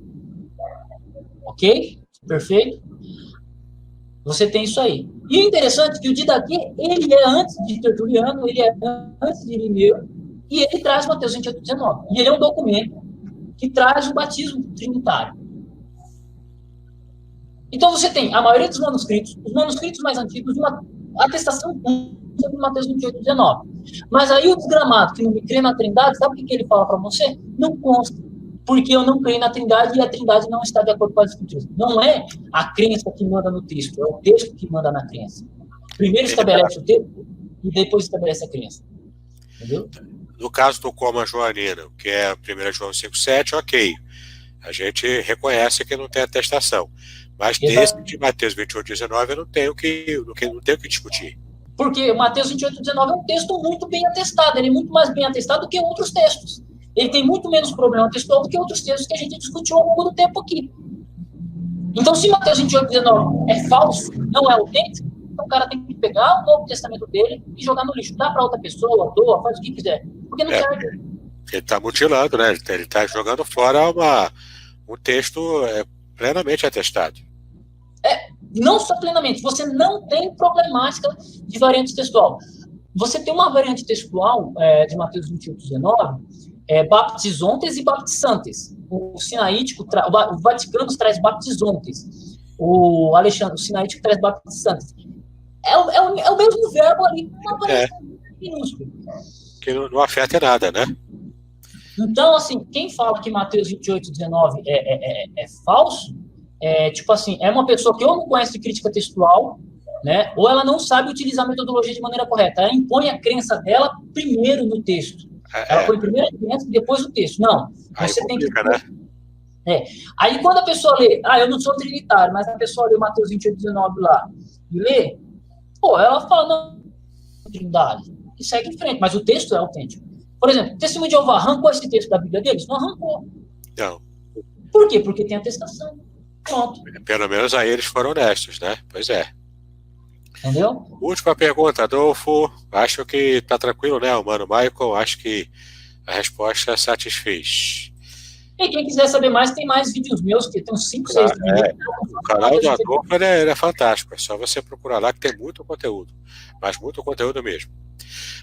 Ok? Perfeito? Você tem isso aí. E o interessante é que o Didaquê, ele é antes de Tertuliano, ele é antes de Irineu, e ele traz Mateus 28:19. E ele é um documento que traz o batismo trinitário. Então você tem a maioria dos manuscritos, os manuscritos mais antigos, uma atestação sobre Mateus 28:19. Mas aí o desgramado, que não me crê na Trindade, sabe o que ele fala para você? Não consta, porque eu não creio na Trindade e a Trindade não está de acordo com as Escrituras. Não é a crença que manda no texto, é o texto que manda na crença. Primeiro estabelece o texto e depois estabelece a crença. Entendeu? No caso do Coma Joanina, que é 1 João 5,7, ok. A gente reconhece que não tem atestação. Mas desse de Mateus 28:19 eu não tenho que discutir. Porque o Mateus 28:19 é um texto muito bem atestado, ele é muito mais bem atestado do que outros textos. Ele tem muito menos problema textual do que outros textos que a gente discutiu ao longo do tempo aqui. Então, se Mateus 28:19 é falso, não é autêntico, então o cara tem que pegar o Novo Testamento dele e jogar no lixo. Dá para outra pessoa, doa, faz o que quiser. Porque não serve. Ele está mutilando, né? Ele está jogando fora um texto plenamente atestado. Não só plenamente, você não tem problemática de variante textual. Você tem uma variante textual de Mateus 28:19, baptizontes e baptizantes. O sinaítico, o Vaticano traz baptizontes. O sinaítico traz baptizantes. É o mesmo verbo ali, com uma variação minúscula. Que não afeta nada, né? Então, assim, quem fala que Mateus 28:19 é falso, tipo assim, é uma pessoa que ou não conhece crítica textual, né, ou ela não sabe utilizar a metodologia de maneira correta. Ela impõe a crença dela primeiro no texto. Ela põe primeiro a crença e depois o texto. Não, você tem que... né? Aí quando a pessoa lê, eu não sou trinitário, mas a pessoa lê Mateus 28:19 lá e lê, ela fala, não, Trindade, e segue em frente, mas o texto é autêntico. Por exemplo, o Testemunho de Jeová arrancou esse texto da Bíblia deles? Não arrancou. Não. Por quê? Porque tem atestação. Pronto. Pelo menos aí eles foram honestos, né? Pois é. Entendeu? Última pergunta, Adolfo. Acho que está tranquilo, né, o Mano Michael? Acho que a resposta satisfez. E quem quiser saber mais, tem mais vídeos meus, que tem uns 5, 6 vídeos. O canal do Adolfo é fantástico. É só você procurar lá que tem muito conteúdo. Mas muito conteúdo mesmo.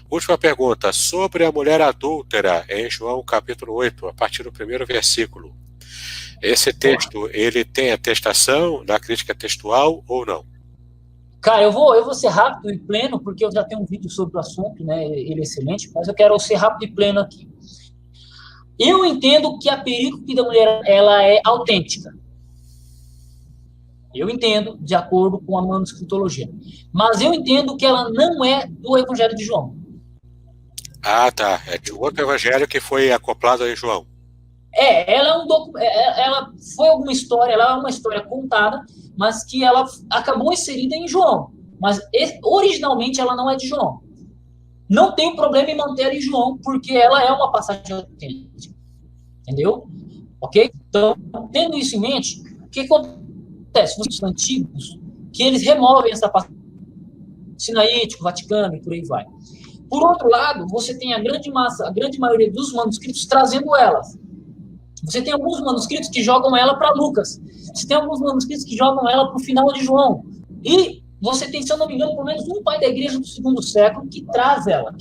Última pergunta. Sobre a mulher adúltera, em João capítulo 8, a partir do primeiro versículo. Esse texto, ele tem atestação na crítica textual ou não? Cara, eu vou ser rápido e pleno, porque eu já tenho um vídeo sobre o assunto, né? Ele é excelente, mas eu quero ser rápido e pleno aqui. Eu entendo que a perícope da mulher, ela é autêntica. Eu entendo, de acordo com a manuscritologia. Mas eu entendo que ela não é do Evangelho de João. Ah, tá. É de outro evangelho que foi acoplado em João. Ela foi alguma história, ela é uma história contada, mas que ela acabou inserida em João. Mas originalmente ela não é de João. Não tem problema em manter ela em João, porque ela é uma passagem autêntica. Entendeu? Ok? Então, tendo isso em mente, o que acontece? Os antigos, que eles removem essa passagem sinaítico, Vaticano e por aí vai. Por outro lado, você tem a grande maioria dos manuscritos trazendo elas. Você tem alguns manuscritos que jogam ela para Lucas. Você tem alguns manuscritos que jogam ela para o final de João. E você tem, se eu não me engano, pelo menos um pai da igreja do segundo século que traz ela,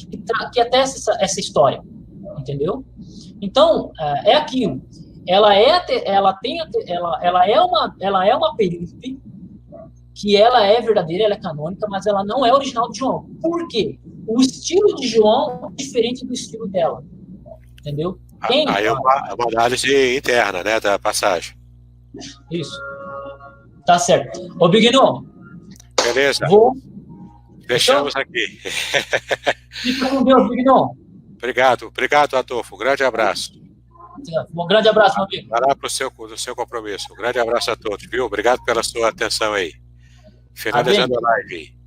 que atesta essa história. Entendeu? Então, é aquilo. Ela é uma perícope que ela é verdadeira, ela é canônica, mas ela não é original de João. Por quê? O estilo de João é diferente do estilo dela. Entendeu? Aí é uma análise interna, né, da passagem. Isso. Tá certo. Ô, Bigno. Beleza. Fechamos aqui. Fica com Deus, Bigno. Obrigado, Adolfo. Um grande abraço. Um grande abraço, meu amigo. Vai lá pro seu compromisso. Um grande abraço a todos, viu? Obrigado pela sua atenção aí. Finalizando a live.